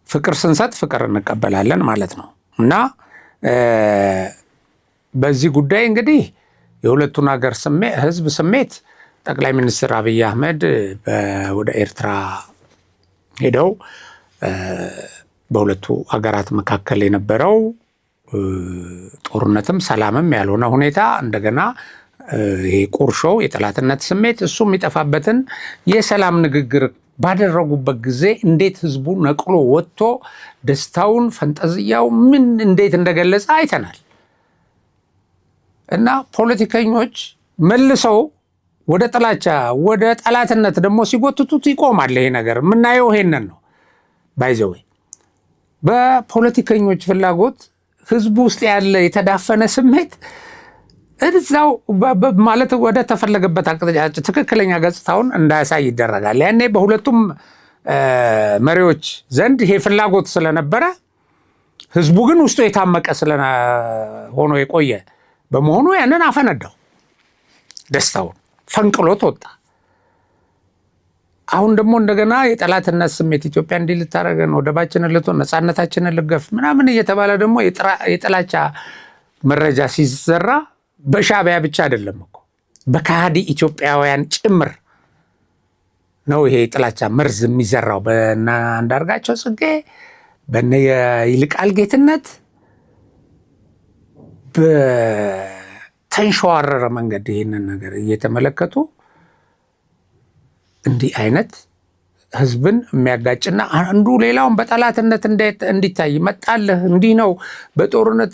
ፍቅር ስንሰጥ ፍቅር እንቀበላለን ማለት ነው እና በዚህ ጉዳይ እንግዲህ የሁለቱን ሀገር ህዝብ ስሜት ጠቅላይ ሚኒስትር አብይ አህመድ ወደ ኤርትራ ሄደው በሁለቱ ሀገራት መካከል የነበረው ጦርነትም ሰላምም ያልሆነ ሁኔታ እንደገና ይሄ ቁርሾው የጠላትነት ስሜት እሱ የሚጠፋበትን የሰላም ንግግር ባደረጉበት ጊዜ እንዴት ህዝቡ ነቅሎ ወጥቶ ደስታውን ፈንጠዝያው ምን እንዴት እንደገለጸ አይተናል። እና ፖለቲከኞች መልሰው ወደ ጥላቻ ወደ ጠላትነት ደግሞ ሲጎትቱት ይቆማል። ይሄ ነገር የምናየው ይሄንን ነው። ባይዘው በፖለቲከኞች ፍላጎት ህዝቡ ውስጥ ያለ የተዳፈነ ስሜት እዛው ማለት ወደ ተፈለገበት አቅጣጫ ትክክለኛ ገጽታውን እንዳያሳይ ይደረጋል። ያኔ በሁለቱም መሪዎች ዘንድ ይሄ ፍላጎት ስለነበረ ህዝቡ ግን ውስጡ የታመቀ ሆኖ የቆየ በመሆኑ ያንን አፈነዳው፣ ደስታውን ፈንቅሎት ወጣ። አሁን ደግሞ እንደገና የጠላትነት ስሜት ኢትዮጵያ እንዲህ ልታረገን፣ ወደባችንን ልትሆን፣ ነፃነታችንን ልገፍ ምናምን እየተባለ ደግሞ የጥላቻ መረጃ ሲዘራ በሻዕቢያ ብቻ አይደለም እኮ በካሃዲ ኢትዮጵያውያን ጭምር ነው ይሄ ጥላቻ መርዝ የሚዘራው። በእነ አንዳርጋቸው ጽጌ፣ በእነ ይልቃል ጌትነት በተንሸዋረረ መንገድ ይህንን ነገር እየተመለከቱ እንዲህ አይነት ህዝብን የሚያጋጭና አንዱ ሌላውን በጠላትነት እንዲታይ መጣልህ፣ እንዲህ ነው፣ በጦርነት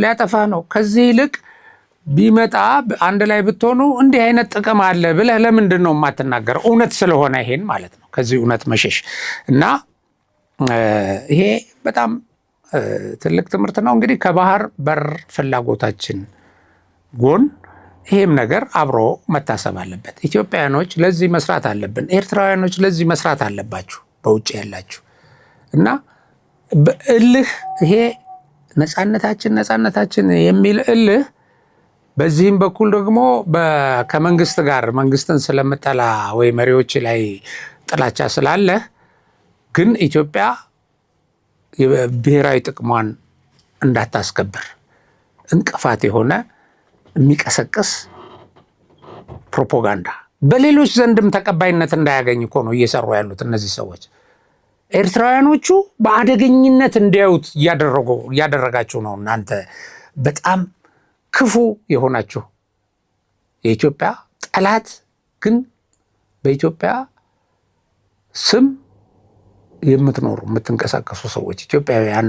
ሊያጠፋ ነው፣ ከዚህ ይልቅ ቢመጣ አንድ ላይ ብትሆኑ እንዲህ አይነት ጥቅም አለ ብለህ ለምንድን ነው የማትናገረው? እውነት ስለሆነ ይሄን ማለት ነው። ከዚህ እውነት መሸሽ እና ይሄ በጣም ትልቅ ትምህርት ነው። እንግዲህ ከባህር በር ፍላጎታችን ጎን ይሄም ነገር አብሮ መታሰብ አለበት። ኢትዮጵያውያኖች ለዚህ መስራት አለብን። ኤርትራውያኖች ለዚህ መስራት አለባችሁ፣ በውጭ ያላችሁ እና በእልህ ይሄ ነፃነታችን የሚል እልህ፣ በዚህም በኩል ደግሞ ከመንግስት ጋር መንግስትን ስለምጠላ ወይ መሪዎች ላይ ጥላቻ ስላለህ ግን ኢትዮጵያ ብሔራዊ ጥቅሟን እንዳታስከብር እንቅፋት የሆነ የሚቀሰቅስ ፕሮፓጋንዳ በሌሎች ዘንድም ተቀባይነት እንዳያገኝ እኮ ነው እየሰሩ ያሉት እነዚህ ሰዎች። ኤርትራውያኖቹ በአደገኝነት እንዲያዩት እያደረጋችሁ ነው። እናንተ በጣም ክፉ የሆናችሁ የኢትዮጵያ ጠላት፣ ግን በኢትዮጵያ ስም የምትኖሩ የምትንቀሳቀሱ ሰዎች ኢትዮጵያውያን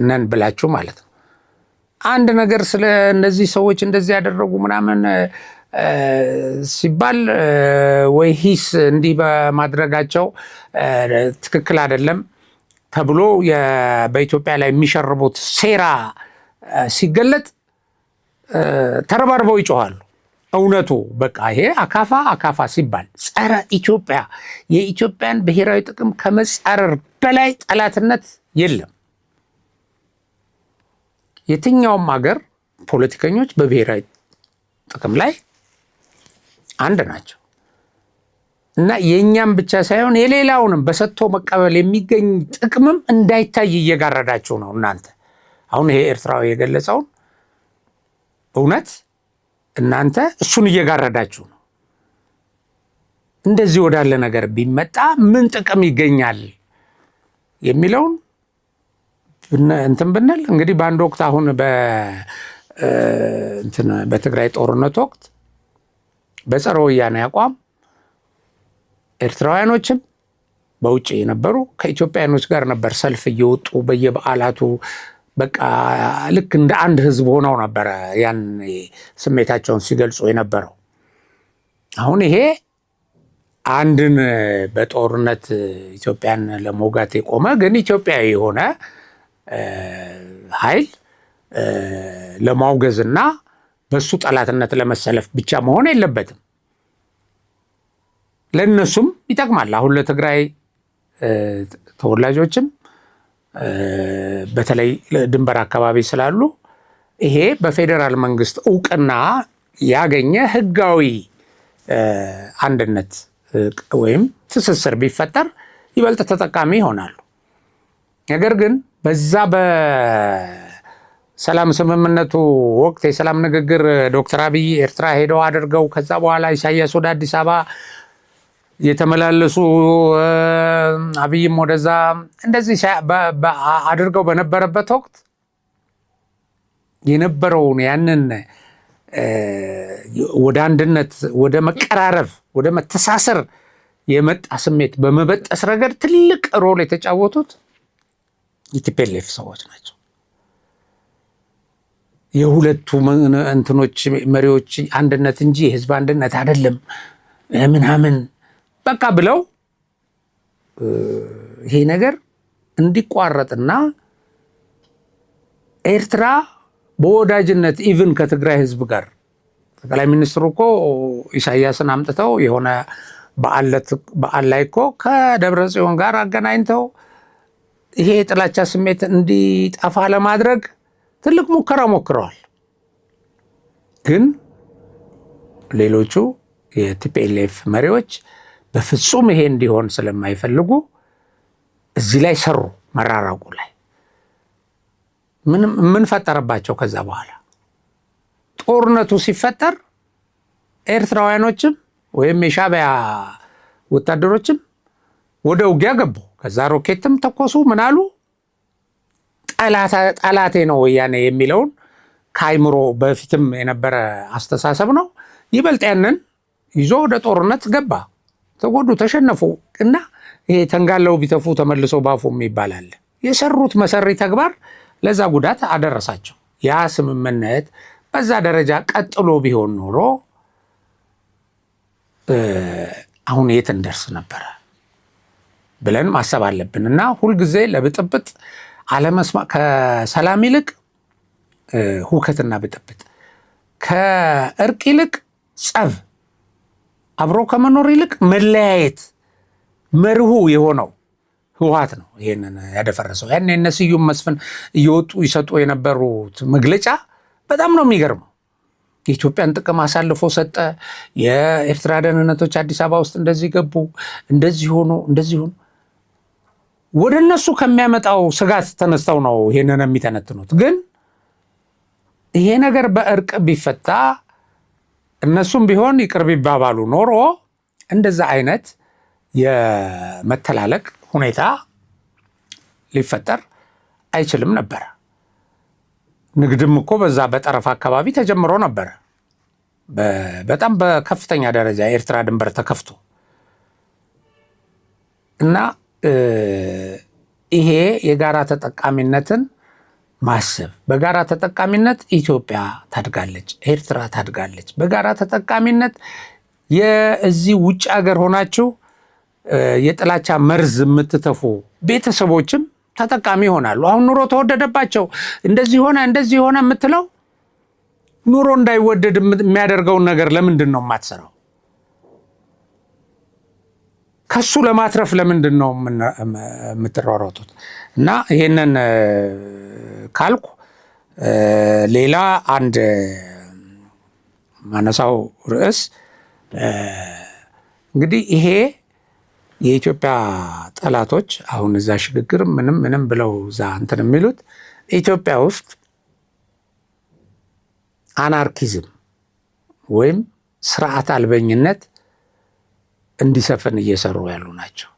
ነን ብላችሁ ማለት ነው። አንድ ነገር ስለ እነዚህ ሰዎች እንደዚህ ያደረጉ ምናምን ሲባል ወይ ሂስ እንዲህ በማድረጋቸው ትክክል አይደለም ተብሎ በኢትዮጵያ ላይ የሚሸርቡት ሴራ ሲገለጥ ተረባርበው ይጮኻሉ። እውነቱ በቃ ይሄ አካፋ ሲባል ጸረ ኢትዮጵያ የኢትዮጵያን ብሔራዊ ጥቅም ከመጻረር በላይ ጠላትነት የለም። የትኛውም ሀገር ፖለቲከኞች በብሔራዊ ጥቅም ላይ አንድ ናቸው እና የእኛም ብቻ ሳይሆን የሌላውንም በሰጥቶ መቀበል የሚገኝ ጥቅምም እንዳይታይ እየጋረዳችሁ ነው እናንተ። አሁን ይሄ ኤርትራዊ የገለጸውን እውነት እናንተ እሱን እየጋረዳችሁ ነው። እንደዚህ ወዳለ ነገር ቢመጣ ምን ጥቅም ይገኛል የሚለውን እንትን ብንል እንግዲህ በአንድ ወቅት አሁን በትግራይ ጦርነት ወቅት በጸረ ወያኔ አቋም ኤርትራውያኖችም በውጭ የነበሩ ከኢትዮጵያውያኖች ጋር ነበር ሰልፍ እየወጡ በየበዓላቱ በቃ ልክ እንደ አንድ ህዝብ ሆነው ነበረ ያን ስሜታቸውን ሲገልጹ የነበረው። አሁን ይሄ አንድን በጦርነት ኢትዮጵያን ለመውጋት የቆመ ግን ኢትዮጵያዊ የሆነ ኃይል ለማውገዝና በሱ ጠላትነት ለመሰለፍ ብቻ መሆን የለበትም። ለነሱም ይጠቅማል። አሁን ለትግራይ ተወላጆችም በተለይ ድንበር አካባቢ ስላሉ ይሄ በፌዴራል መንግስት እውቅና ያገኘ ህጋዊ አንድነት ወይም ትስስር ቢፈጠር ይበልጥ ተጠቃሚ ይሆናሉ። ነገር ግን በዛ በሰላም ስምምነቱ ወቅት የሰላም ንግግር ዶክተር አብይ ኤርትራ ሄደው አድርገው ከዛ በኋላ ኢሳያስ ወደ አዲስ አበባ የተመላለሱ አብይም ወደዛ እንደዚህ አድርገው በነበረበት ወቅት የነበረውን ያንን ወደ አንድነት፣ ወደ መቀራረብ፣ ወደ መተሳሰር የመጣ ስሜት በመበጠስ ረገድ ትልቅ ሮል የተጫወቱት የቲፒኤልኤፍ ሰዎች ናቸው። የሁለቱ እንትኖች መሪዎች አንድነት እንጂ የህዝብ አንድነት አይደለም ምናምን በቃ ብለው ይሄ ነገር እንዲቋረጥና ኤርትራ በወዳጅነት ኢቭን ከትግራይ ህዝብ ጋር ጠቅላይ ሚኒስትሩ እኮ ኢሳያስን አምጥተው የሆነ በዓል ላይ እኮ ከደብረ ጽዮን ጋር አገናኝተው ይሄ የጥላቻ ስሜት እንዲጠፋ ለማድረግ ትልቅ ሙከራ ሞክረዋል። ግን ሌሎቹ የቲፒኤልኤፍ መሪዎች በፍጹም ይሄ እንዲሆን ስለማይፈልጉ እዚህ ላይ ሰሩ። መራራቁ ላይ ምን ፈጠረባቸው? ከዛ በኋላ ጦርነቱ ሲፈጠር ኤርትራውያኖችም ወይም የሻዕቢያ ወታደሮችም ወደ ውጊያ ገቡ። ከዛ ሮኬትም ተኮሱ። ምን አሉ? ጠላቴ ነው ወያኔ የሚለውን ከአይምሮ በፊትም የነበረ አስተሳሰብ ነው። ይበልጥ ያንን ይዞ ወደ ጦርነት ገባ። ተጎዱ፣ ተሸነፉ እና ይሄ ተንጋለው ቢተፉ ተመልሶ ባፉም ይባላል። የሰሩት መሰሪ ተግባር ለዛ ጉዳት አደረሳቸው። ያ ስምምነት በዛ ደረጃ ቀጥሎ ቢሆን ኖሮ አሁን የት እንደርስ ነበረ ብለን ማሰብ አለብን። እና ሁልጊዜ ለብጥብጥ ከሰላም ይልቅ ሁከትና ብጥብጥ፣ ከእርቅ ይልቅ ጸብ፣ አብሮ ከመኖር ይልቅ መለያየት መርሁ የሆነው ህወሓት ነው ይሄንን ያደፈረሰው። ያን እነ ስዩም መስፍን እየወጡ ይሰጡ የነበሩት መግለጫ በጣም ነው የሚገርመው። የኢትዮጵያን ጥቅም አሳልፎ ሰጠ፣ የኤርትራ ደህንነቶች አዲስ አበባ ውስጥ እንደዚህ ገቡ፣ እንደዚህ ሆኑ፣ እንደዚህ ሆኑ። ወደ እነሱ ከሚያመጣው ስጋት ተነስተው ነው ይሄንን የሚተነትኑት። ግን ይሄ ነገር በእርቅ ቢፈታ እነሱም ቢሆን ይቅር ቢባባሉ ኖሮ እንደዛ አይነት የመተላለቅ ሁኔታ ሊፈጠር አይችልም ነበረ። ንግድም እኮ በዛ በጠረፍ አካባቢ ተጀምሮ ነበረ። በጣም በከፍተኛ ደረጃ የኤርትራ ድንበር ተከፍቶ እና ይሄ የጋራ ተጠቃሚነትን ማሰብ፣ በጋራ ተጠቃሚነት ኢትዮጵያ ታድጋለች፣ ኤርትራ ታድጋለች። በጋራ ተጠቃሚነት የዚህ ውጭ ሀገር ሆናችሁ የጥላቻ መርዝ የምትተፉ ቤተሰቦችም ተጠቃሚ ይሆናሉ። አሁን ኑሮ ተወደደባቸው እንደዚህ ሆነ የምትለው ኑሮ እንዳይወደድ የሚያደርገውን ነገር ለምንድን ነው የማትሰራው? ከሱ ለማትረፍ ለምንድን ነው የምትሯሯጡት? እና ይሄንን ካልኩ ሌላ አንድ ማነሳው ርዕስ እንግዲህ ይሄ የኢትዮጵያ ጠላቶች አሁን እዛ ሽግግር ምንም ብለው እዛ እንትን የሚሉት ኢትዮጵያ ውስጥ አናርኪዝም ወይም ስርዓት አልበኝነት እንዲሰፍን እየሰሩ ያሉ ናቸው።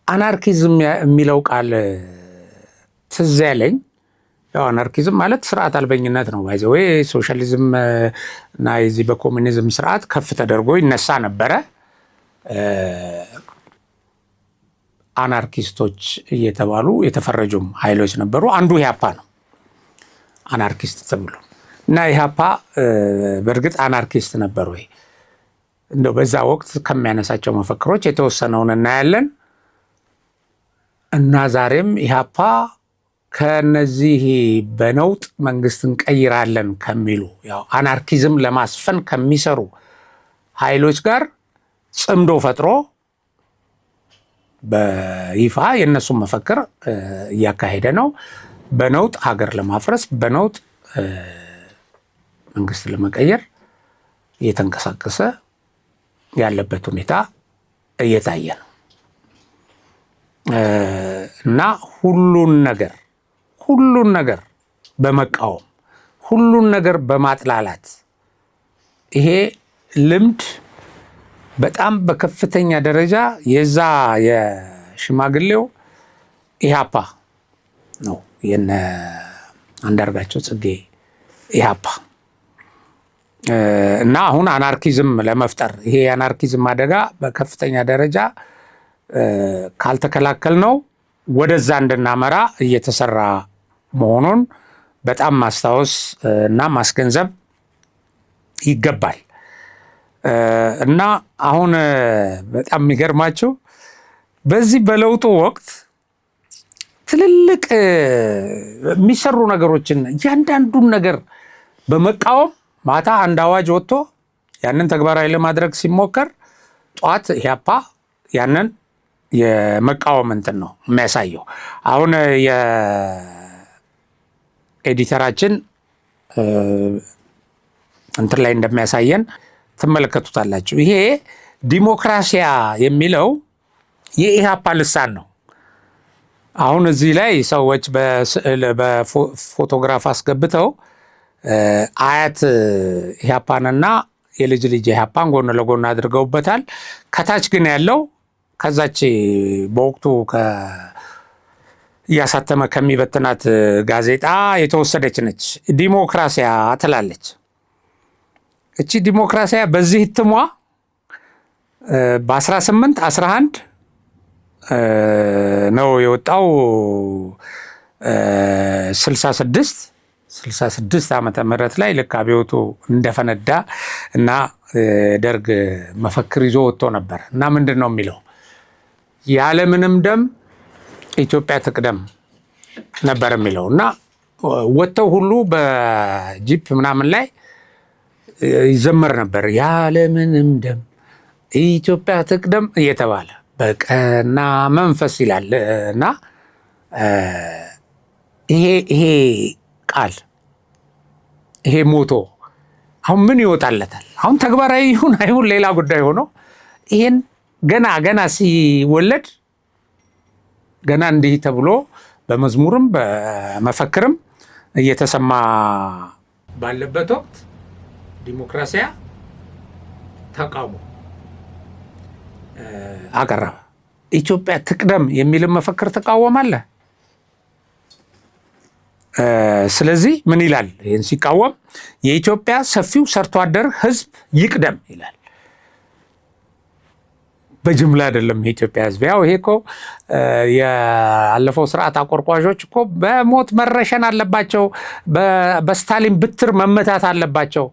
አናርኪዝም የሚለው ቃል ትዝ ያለኝ ያው አናርኪዝም ማለት ስርዓት አልበኝነት ነው። ባይዘ ወይ ሶሻሊዝም እና የዚህ በኮሚኒዝም ስርዓት ከፍ ተደርጎ ይነሳ ነበረ። አናርኪስቶች እየተባሉ የተፈረጁም ኃይሎች ነበሩ። አንዱ ኢህአፓ ነው አናርኪስት ተብሎ እና ኢህአፓ በእርግጥ አናርኪስት ነበር ወይ? እንደው በዛ ወቅት ከሚያነሳቸው መፈክሮች የተወሰነውን እናያለን። እና ዛሬም ኢህአፓ ከነዚህ በነውጥ መንግስት እንቀይራለን ከሚሉ ያው አናርኪዝም ለማስፈን ከሚሰሩ ኃይሎች ጋር ጽምዶ ፈጥሮ በይፋ የነሱን መፈክር እያካሄደ ነው። በነውጥ ሀገር ለማፍረስ፣ በነውጥ መንግስት ለመቀየር እየተንቀሳቀሰ ያለበት ሁኔታ እየታየ ነው እና ሁሉን ነገር በመቃወም ሁሉን ነገር በማጥላላት ይሄ ልምድ በጣም በከፍተኛ ደረጃ የዛ የሽማግሌው ኢህአፓ ነው። የነ አንዳርጋቸው ጽጌ ኢህአፓ እና አሁን አናርኪዝም ለመፍጠር ይሄ የአናርኪዝም አደጋ በከፍተኛ ደረጃ ካልተከላከል ነው ወደዛ እንድናመራ እየተሰራ መሆኑን በጣም ማስታወስ እና ማስገንዘብ ይገባል። እና አሁን በጣም የሚገርማችሁ በዚህ በለውጡ ወቅት ትልልቅ የሚሰሩ ነገሮችን እያንዳንዱን ነገር በመቃወም ማታ አንድ አዋጅ ወጥቶ ያንን ተግባራዊ ለማድረግ ሲሞከር ጠዋት ኢህአፓ ያንን የመቃወም እንትን ነው የሚያሳየው። አሁን የኤዲተራችን እንትን ላይ እንደሚያሳየን ትመለከቱታላችሁ። ይሄ ዲሞክራሲያ የሚለው የኢህአፓ ልሳን ነው። አሁን እዚህ ላይ ሰዎች በስዕል በፎቶግራፍ አስገብተው አያት ኢህአፓንና የልጅ ልጅ ኢህአፓን ጎን ለጎን አድርገውበታል። ከታች ግን ያለው ከዛች በወቅቱ እያሳተመ ከሚበትናት ጋዜጣ የተወሰደች ነች። ዲሞክራሲያ ትላለች። እቺ ዲሞክራሲያ በዚህ እትሟ በ1811 ነው የወጣው። 66 ዓመተ ምህረት ላይ ልክ አብዮቱ እንደፈነዳ እና ደርግ መፈክር ይዞ ወጥቶ ነበር እና ምንድን ነው የሚለው ያለምንም ደም ኢትዮጵያ ትቅደም ነበር የሚለው እና ወጥተው ሁሉ በጂፕ ምናምን ላይ ይዘመር ነበር ያለምንም ደም ኢትዮጵያ ትቅደም እየተባለ በቀና መንፈስ ይላል እና ይሄ ቃል ይሄ ሞቶ አሁን ምን ይወጣለታል? አሁን ተግባራዊ ይሁን አይሁን ሌላ ጉዳይ ሆኖ ይሄን ገና ሲወለድ ገና እንዲህ ተብሎ በመዝሙርም በመፈክርም እየተሰማ ባለበት ወቅት ዲሞክራሲያ ተቃውሞ አቀረበ። ኢትዮጵያ ትቅደም የሚልን መፈክር ተቃወማለህ። ስለዚህ ምን ይላል? ይህን ሲቃወም የኢትዮጵያ ሰፊው ሰርቶ አደር ህዝብ ይቅደም ይላል። በጅምላ አይደለም የኢትዮጵያ ህዝብ። ያው ይሄ እኮ ያለፈው ስርዓት አቆርቋዦች እኮ በሞት መረሸን አለባቸው፣ በስታሊን ብትር መመታት አለባቸው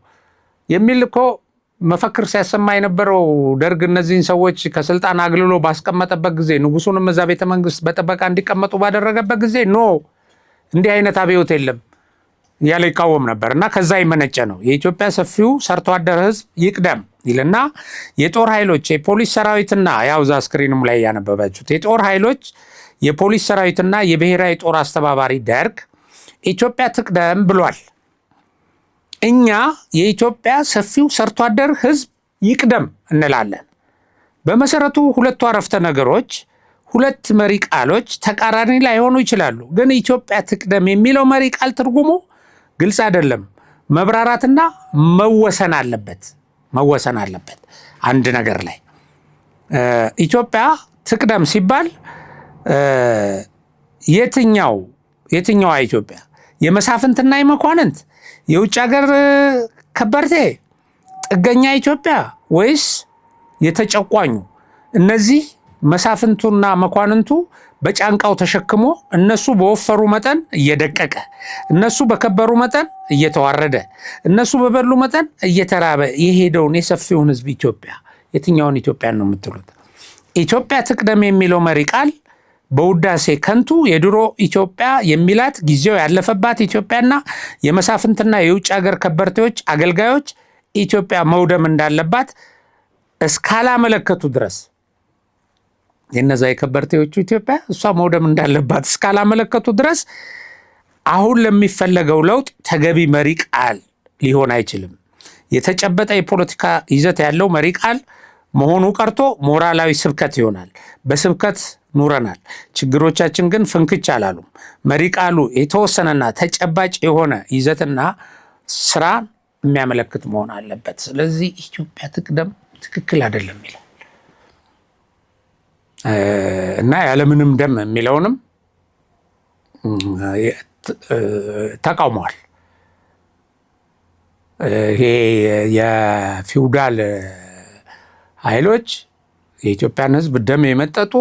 የሚል እኮ መፈክር ሲያሰማ የነበረው ደርግ እነዚህን ሰዎች ከስልጣን አግልሎ ባስቀመጠበት ጊዜ፣ ንጉሱንም እዛ ቤተ መንግስት በጥበቃ እንዲቀመጡ ባደረገበት ጊዜ ኖ እንዲህ አይነት አብዮት የለም እያለ ይቃወም ነበር እና ከዛ ይመነጨ ነው የኢትዮጵያ ሰፊው ሰርቶ አደር ህዝብ ይቅደም ይልና የጦር ኃይሎች የፖሊስ ሰራዊትና ያው ዛ ስክሪንም ላይ ያነበባችሁት የጦር ኃይሎች የፖሊስ ሰራዊትና የብሔራዊ ጦር አስተባባሪ ደርግ ኢትዮጵያ ትቅደም ብሏል። እኛ የኢትዮጵያ ሰፊው ሰርቶ አደር ህዝብ ይቅደም እንላለን። በመሰረቱ ሁለቱ አረፍተ ነገሮች ሁለት መሪ ቃሎች ተቃራኒ ላይሆኑ ይችላሉ። ግን ኢትዮጵያ ትቅደም የሚለው መሪ ቃል ትርጉሙ ግልጽ አይደለም። መብራራትና መወሰን አለበት አንድ ነገር ላይ። ኢትዮጵያ ትቅደም ሲባል የትኛዋ ኢትዮጵያ? የመሳፍንትና የመኳንንት የውጭ ሀገር ከበርቴ ጥገኛ ኢትዮጵያ ወይስ የተጨቋኙ? እነዚህ መሳፍንቱና መኳንንቱ በጫንቃው ተሸክሞ እነሱ በወፈሩ መጠን እየደቀቀ፣ እነሱ በከበሩ መጠን እየተዋረደ፣ እነሱ በበሉ መጠን እየተራበ የሄደውን የሰፊውን ህዝብ ኢትዮጵያ የትኛውን ኢትዮጵያ ነው የምትሉት? ኢትዮጵያ ትቅደም የሚለው መሪ ቃል በውዳሴ ከንቱ የድሮ ኢትዮጵያ የሚላት ጊዜው ያለፈባት ኢትዮጵያና የመሳፍንትና የውጭ ሀገር ከበርቴዎች አገልጋዮች ኢትዮጵያ መውደም እንዳለባት እስካላመለከቱ ድረስ የነዛ የከበርቴዎቹ ኢትዮጵያ እሷ መውደም እንዳለባት እስካላመለከቱ ድረስ አሁን ለሚፈለገው ለውጥ ተገቢ መሪ ቃል ሊሆን አይችልም። የተጨበጠ የፖለቲካ ይዘት ያለው መሪ ቃል መሆኑ ቀርቶ ሞራላዊ ስብከት ይሆናል። በስብከት ኑረናል። ችግሮቻችን ግን ፍንክች አላሉም። መሪ ቃሉ የተወሰነና ተጨባጭ የሆነ ይዘትና ስራ የሚያመለክት መሆን አለበት። ስለዚህ ኢትዮጵያ ትቅደም ትክክል አይደለም ይላል እና ያለምንም ደም የሚለውንም ተቃውመዋል። ይሄ የፊውዳል ኃይሎች የኢትዮጵያን ህዝብ ደም የመጠጡ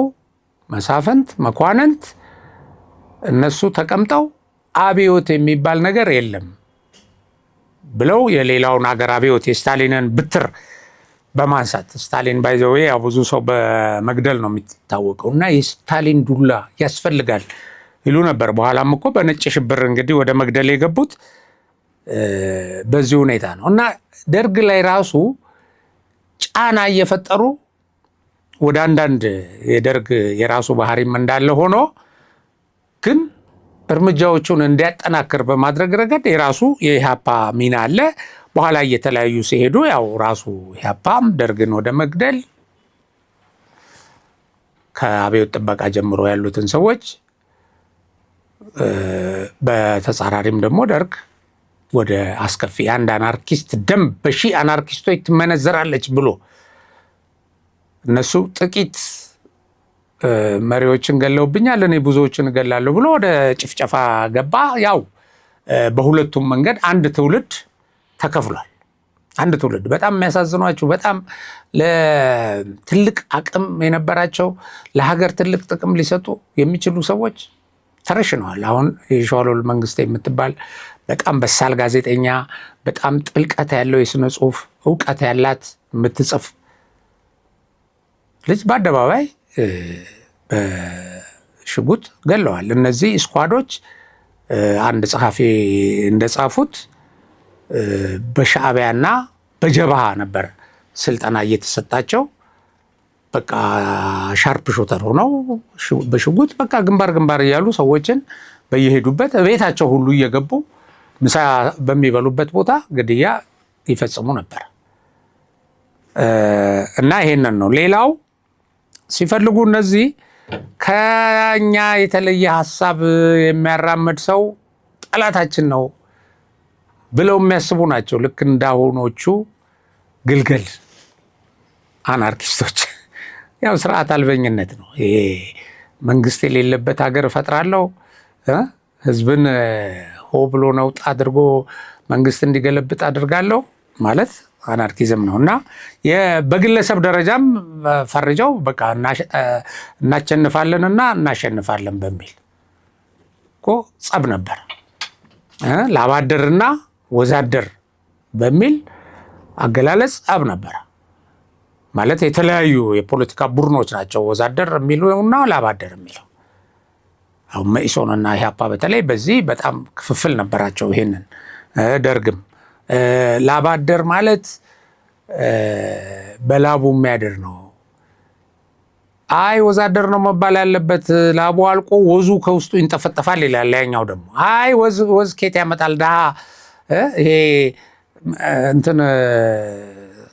መሳፍንት መኳንንት እነሱ ተቀምጠው አብዮት የሚባል ነገር የለም ብለው የሌላውን ሀገር አብዮት የስታሊንን ብትር በማንሳት ስታሊን ባይዘው ያው ብዙ ሰው በመግደል ነው የሚታወቀው እና የስታሊን ዱላ ያስፈልጋል ይሉ ነበር። በኋላም እኮ በነጭ ሽብር እንግዲህ ወደ መግደል የገቡት በዚህ ሁኔታ ነው እና ደርግ ላይ ራሱ ጫና እየፈጠሩ ወደ አንዳንድ የደርግ የራሱ ባህሪም እንዳለ ሆኖ ግን እርምጃዎቹን እንዲያጠናክር በማድረግ ረገድ የራሱ የኢህአፓ ሚና አለ። በኋላ እየተለያዩ ሲሄዱ ያው ራሱ ኢህአፓም ደርግን ወደ መግደል ከአብዮት ጥበቃ ጀምሮ ያሉትን ሰዎች በተጻራሪም ደግሞ ደርግ ወደ አስከፊ አንድ አናርኪስት ደም በሺህ አናርኪስቶች ትመነዘራለች ብሎ እነሱ ጥቂት መሪዎችን ገለውብኛል እኔ ብዙዎችን እገላለሁ ብሎ ወደ ጭፍጨፋ ገባ። ያው በሁለቱም መንገድ አንድ ትውልድ ተከፍሏል። አንድ ትውልድ በጣም የሚያሳዝኗቸው በጣም ለትልቅ አቅም የነበራቸው ለሀገር ትልቅ ጥቅም ሊሰጡ የሚችሉ ሰዎች ተረሽነዋል። አሁን የሸዋሎል መንግስቴ የምትባል በጣም በሳል ጋዜጠኛ፣ በጣም ጥልቀት ያለው የስነ ጽሁፍ እውቀት ያላት የምትጽፍ ልጅ በአደባባይ በሽጉጥ ገለዋል። እነዚህ ስኳዶች አንድ ጸሐፊ እንደጻፉት በሻዕቢያና በጀብሃ ነበር ስልጠና እየተሰጣቸው። በቃ ሻርፕ ሾተር ሆነው በሽጉጥ በቃ ግንባር እያሉ ሰዎችን በየሄዱበት ቤታቸው ሁሉ እየገቡ ምሳ በሚበሉበት ቦታ ግድያ ይፈጽሙ ነበር። እና ይሄንን ነው። ሌላው ሲፈልጉ እነዚህ ከኛ የተለየ ሀሳብ የሚያራምድ ሰው ጠላታችን ነው ብለው የሚያስቡ ናቸው። ልክ እንዳሁኖቹ ግልገል አናርኪስቶች። ያው ስርዓት አልበኝነት ነው ይሄ። መንግስት የሌለበት ሀገር እፈጥራለሁ፣ ህዝብን ሆ ብሎ ነውጥ አድርጎ መንግስት እንዲገለብጥ አድርጋለሁ ማለት አናርኪዝም ነው። እና በግለሰብ ደረጃም ፈርጀው በቃ እናሸንፋለንና እናሸንፋለን በሚል እኮ ጸብ ነበር። ላባደርና ወዛደር በሚል አገላለጽ ጸብ ነበር ማለት የተለያዩ የፖለቲካ ቡድኖች ናቸው ወዛደር የሚሉና ላባደር የሚለው። አሁን መኢሶንና ኢህአፓ በተለይ በዚህ በጣም ክፍፍል ነበራቸው። ይሄንን ደርግም ላባደር ማለት በላቡ የሚያድር ነው፣ አይ ወዛደር ነው መባል ያለበት፣ ላቡ አልቆ ወዙ ከውስጡ ይንጠፈጠፋል ይላል። ያኛው ደግሞ አይ ወዝ ኬት ያመጣል ድሃ ይሄ እንትን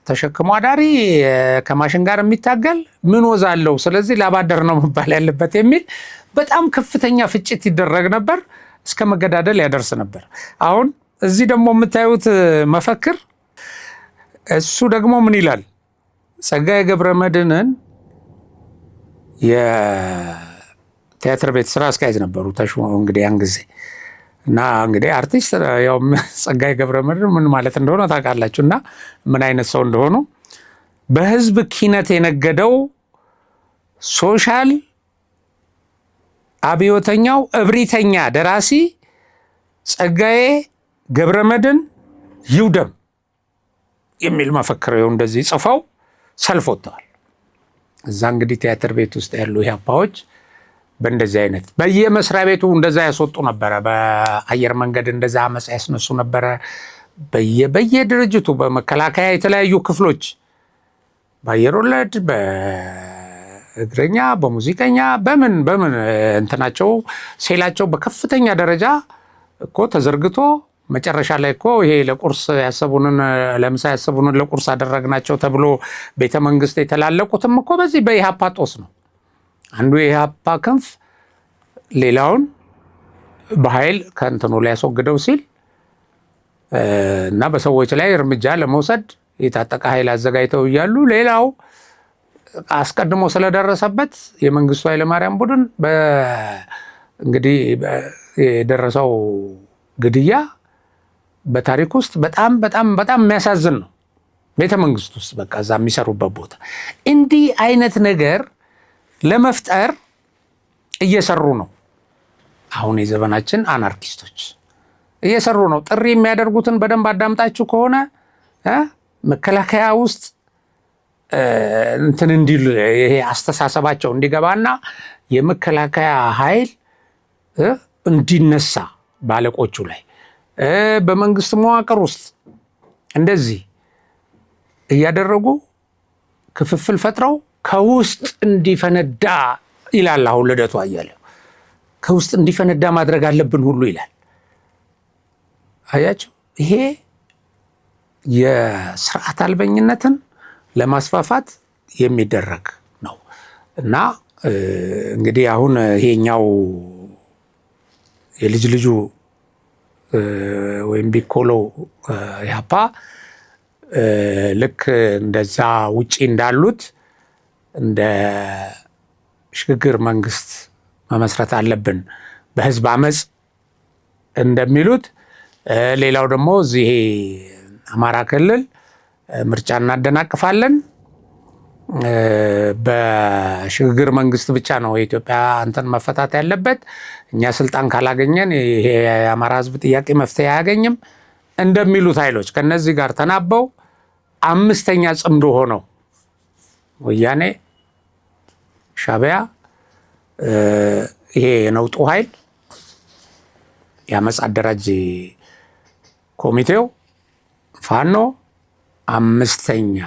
ተሸክሞ አዳሪ ከማሽን ጋር የሚታገል ምን ወዝ አለው፣ ስለዚህ ላባደር ነው መባል ያለበት የሚል በጣም ከፍተኛ ፍጭት ይደረግ ነበር፣ እስከ መገዳደል ያደርስ ነበር። አሁን እዚህ ደግሞ የምታዩት መፈክር እሱ ደግሞ ምን ይላል? ጸጋዬ ገብረመድህንን የቲያትር ቤት ስራ አስኪያጅ ነበሩ ተሾመ እንግዲህ ያን ጊዜ። እና እንግዲህ አርቲስት ያው ጸጋዬ ገብረመድህን ምን ማለት እንደሆነ ታውቃላችሁ፣ እና ምን አይነት ሰው እንደሆኑ። በህዝብ ኪነት የነገደው ሶሻል አብዮተኛው እብሪተኛ ደራሲ ጸጋዬ ገብረመድህን ይውደም የሚል መፈክር እንደዚህ ጽፈው ሰልፍ ወጥተዋል። እዛ እንግዲህ ቲያትር ቤት ውስጥ ያሉ ኢህአፓዎች በእንደዚህ አይነት በየመስሪያ ቤቱ እንደዛ ያስወጡ ነበረ። በአየር መንገድ እንደዛ አመፅ ያስነሱ ነበረ። በየድርጅቱ በመከላከያ የተለያዩ ክፍሎች በአየር ወለድ፣ በእግረኛ፣ በሙዚቀኛ በምን እንትናቸው ሴላቸው በከፍተኛ ደረጃ እኮ ተዘርግቶ መጨረሻ ላይ እኮ ይሄ ለቁርስ ያሰቡንን ለምሳ ያሰቡንን ለቁርስ አደረግናቸው ተብሎ ቤተ መንግስት የተላለቁትም እኮ በዚህ በኢህአፓ ጦስ ነው። አንዱ የኢህአፓ ክንፍ ሌላውን በኃይል ከእንትኑ ሊያስወግደው ሲል እና በሰዎች ላይ እርምጃ ለመውሰድ የታጠቀ ኃይል አዘጋጅተው እያሉ ሌላው አስቀድሞ ስለደረሰበት የመንግስቱ ኃይለማርያም ቡድን እንግዲህ የደረሰው ግድያ በታሪክ ውስጥ በጣም በጣም በጣም የሚያሳዝን ነው። ቤተ መንግስት ውስጥ በቃ እዛ የሚሰሩበት ቦታ እንዲህ አይነት ነገር ለመፍጠር እየሰሩ ነው። አሁን የዘመናችን አናርኪስቶች እየሰሩ ነው። ጥሪ የሚያደርጉትን በደንብ አዳምጣችሁ ከሆነ መከላከያ ውስጥ እንትን እንዲል ይሄ አስተሳሰባቸው እንዲገባና የመከላከያ ኃይል እንዲነሳ ባለቆቹ ላይ በመንግስት መዋቅር ውስጥ እንደዚህ እያደረጉ ክፍፍል ፈጥረው ከውስጥ እንዲፈነዳ ይላል። አሁን ልደቱ አያሌው ከውስጥ እንዲፈነዳ ማድረግ አለብን ሁሉ ይላል። አያችሁ፣ ይሄ የስርዓት አልበኝነትን ለማስፋፋት የሚደረግ ነው። እና እንግዲህ አሁን ይሄኛው የልጅ ልጁ ወይም ቢኮሎ ኢህአፓ ልክ እንደዛ ውጪ እንዳሉት እንደ ሽግግር መንግስት መመስረት አለብን በህዝብ አመፅ እንደሚሉት፣ ሌላው ደግሞ እዚህ አማራ ክልል ምርጫ እናደናቅፋለን፣ በሽግግር መንግስት ብቻ ነው የኢትዮጵያ እንትን መፈታት ያለበት፣ እኛ ስልጣን ካላገኘን ይሄ የአማራ ህዝብ ጥያቄ መፍትሄ አያገኝም እንደሚሉት ኃይሎች ከነዚህ ጋር ተናበው አምስተኛ ጽምዶ ሆነው ወያኔ፣ ሻዕቢያ፣ ይሄ የነውጡ ኃይል፣ የአመፅ አደራጅ ኮሚቴው፣ ፋኖ አምስተኛ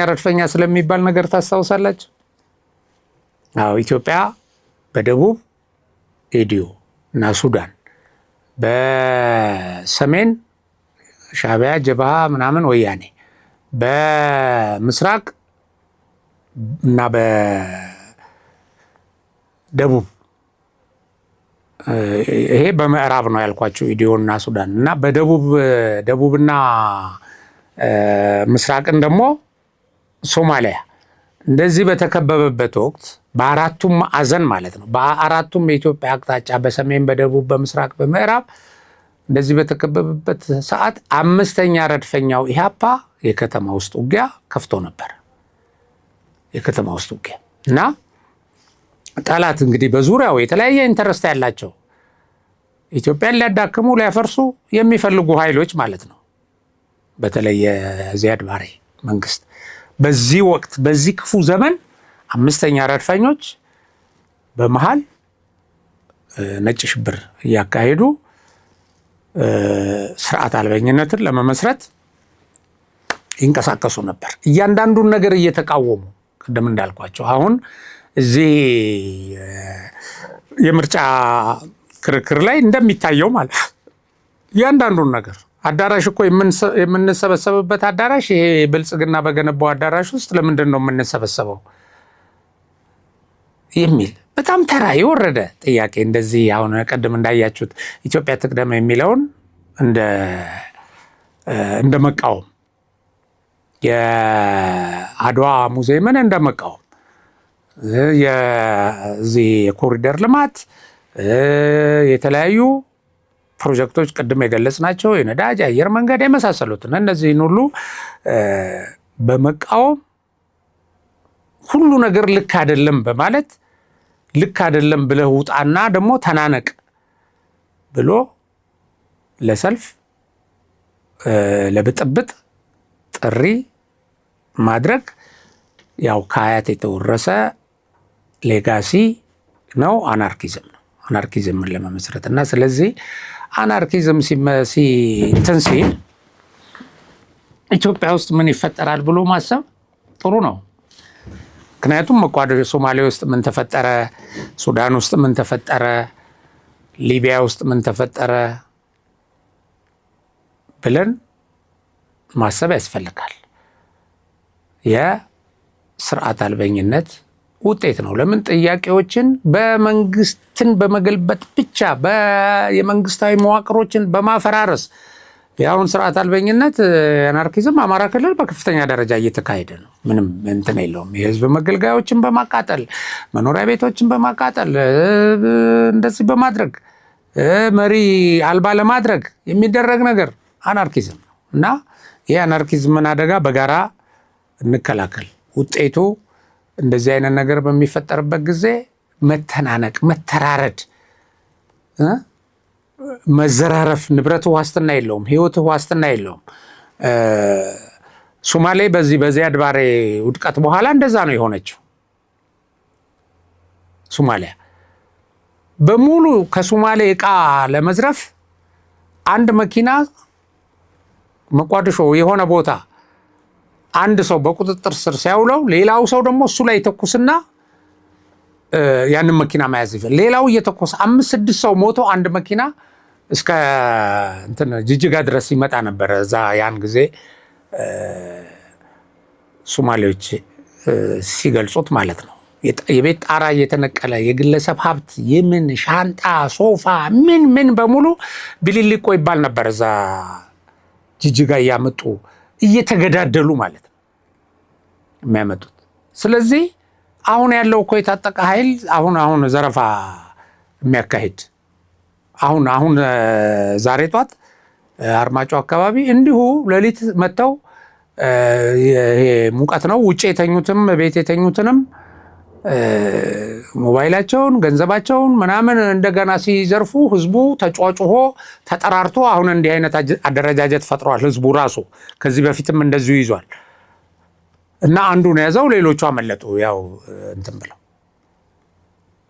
ረድፈኛ ስለሚባል ነገር ታስታውሳላችሁ? አዎ፣ ኢትዮጵያ በደቡብ ጌዲዮ እና ሱዳን፣ በሰሜን ሻዕቢያ፣ ጀብሃ ምናምን ወያኔ፣ በምስራቅ እና በደቡብ ይሄ በምዕራብ ነው ያልኳቸው ኢዲዮ እና ሱዳን እና በደቡብና ምስራቅን ደግሞ ሶማሊያ እንደዚህ በተከበበበት ወቅት በአራቱም ማዕዘን ማለት ነው፣ በአራቱም የኢትዮጵያ አቅጣጫ በሰሜን፣ በደቡብ፣ በምስራቅ፣ በምዕራብ እንደዚህ በተከበበበት ሰዓት አምስተኛ ረድፈኛው ኢህአፓ የከተማ ውስጥ ውጊያ ከፍቶ ነበር። የከተማ ውስጥ ውጊያ እና ጠላት እንግዲህ በዙሪያው የተለያየ ኢንተረስት ያላቸው ኢትዮጵያን ሊያዳክሙ ሊያፈርሱ የሚፈልጉ ኃይሎች ማለት ነው። በተለይ የዚያድ ባሬ መንግስት በዚህ ወቅት በዚህ ክፉ ዘመን አምስተኛ ረድፈኞች በመሃል ነጭ ሽብር እያካሄዱ ስርዓት አልበኝነትን ለመመስረት ይንቀሳቀሱ ነበር። እያንዳንዱን ነገር እየተቃወሙ ቅድም እንዳልኳቸው አሁን እዚህ የምርጫ ክርክር ላይ እንደሚታየው ማለት እያንዳንዱን ነገር አዳራሽ እኮ የምንሰበሰብበት አዳራሽ ይሄ ብልጽግና በገነባው አዳራሽ ውስጥ ለምንድን ነው የምንሰበሰበው የሚል በጣም ተራ የወረደ ጥያቄ እንደዚህ አሁን ቅድም እንዳያችሁት ኢትዮጵያ ትቅደም የሚለውን እንደ መቃወም፣ የአድዋ ሙዚየምን እንደ መቃወም፣ የዚህ የኮሪደር ልማት የተለያዩ ፕሮጀክቶች ቅድም የገለጽናቸው የነዳጅ አየር መንገድ የመሳሰሉትን እነዚህን ሁሉ በመቃወም ሁሉ ነገር ልክ አይደለም በማለት ልክ አይደለም ብለህ ውጣና ደግሞ ተናነቅ ብሎ ለሰልፍ ለብጥብጥ ጥሪ ማድረግ ያው ከአያት የተወረሰ ሌጋሲ ነው። አናርኪዝም ነው። አናርኪዝምን ለመመስረት እና ስለዚህ አናርኪዝም እንትን ሲል ኢትዮጵያ ውስጥ ምን ይፈጠራል ብሎ ማሰብ ጥሩ ነው። ምክንያቱም መቋደሾ ሶማሌ ውስጥ ምን ተፈጠረ፣ ሱዳን ውስጥ ምን ተፈጠረ፣ ሊቢያ ውስጥ ምን ተፈጠረ ብለን ማሰብ ያስፈልጋል። የስርዓት አልበኝነት ውጤት ነው። ለምን ጥያቄዎችን በመንግስትን በመገልበጥ ብቻ የመንግስታዊ መዋቅሮችን በማፈራረስ ያሁን ስርዓት አልበኝነት አናርኪዝም አማራ ክልል በከፍተኛ ደረጃ እየተካሄደ ነው። ምንም እንትን የለውም። የህዝብ መገልገያዎችን በማቃጠል መኖሪያ ቤቶችን በማቃጠል እንደዚህ በማድረግ መሪ አልባ ለማድረግ የሚደረግ ነገር አናርኪዝም ነው እና ይህ አናርኪዝምን አደጋ በጋራ እንከላከል። ውጤቱ እንደዚህ አይነት ነገር በሚፈጠርበት ጊዜ መተናነቅ፣ መተራረድ፣ መዘራረፍ፣ ንብረት ዋስትና የለውም፣ ህይወት ዋስትና የለውም። ሶማሌ በዚያድ ባሬ ውድቀት በኋላ እንደዛ ነው የሆነችው። ሶማሊያ በሙሉ ከሶማሌ እቃ ለመዝረፍ አንድ መኪና መቋደሾ የሆነ ቦታ አንድ ሰው በቁጥጥር ስር ሲያውለው ሌላው ሰው ደግሞ እሱ ላይ ተኩስና ያንን መኪና መያዝ ይፈል ሌላው እየተኮሰ 5-6 ሰው ሞቶ አንድ መኪና እስከ እንትን ጅጅጋ ድረስ ይመጣ ነበር። እዛ ያን ጊዜ ሶማሌዎች ሲገልጹት ማለት ነው። የቤት ጣራ እየተነቀለ የግለሰብ ሀብት የምን ሻንጣ፣ ሶፋ፣ ምን በሙሉ ቢሊሊቆ ይባል ነበር። እዛ ጅጅጋ እያመጡ እየተገዳደሉ ማለት ነው የሚያመጡት። ስለዚህ አሁን ያለው እኮ የታጠቀ ኃይል አሁን ዘረፋ የሚያካሂድ አሁን ዛሬ ጧት አርማጮ አካባቢ እንዲሁ ሌሊት መጥተው ሙቀት ነው ውጭ የተኙትም ቤት የተኙትንም ሞባይላቸውን ገንዘባቸውን ምናምን እንደገና ሲዘርፉ ህዝቡ ተጫጭሆ ተጠራርቶ አሁን እንዲህ አይነት አደረጃጀት ፈጥሯል። ህዝቡ ራሱ ከዚህ በፊትም እንደዚሁ ይዟል እና አንዱን ያዘው ሌሎቹ አመለጡ። ያው እንትን ብለው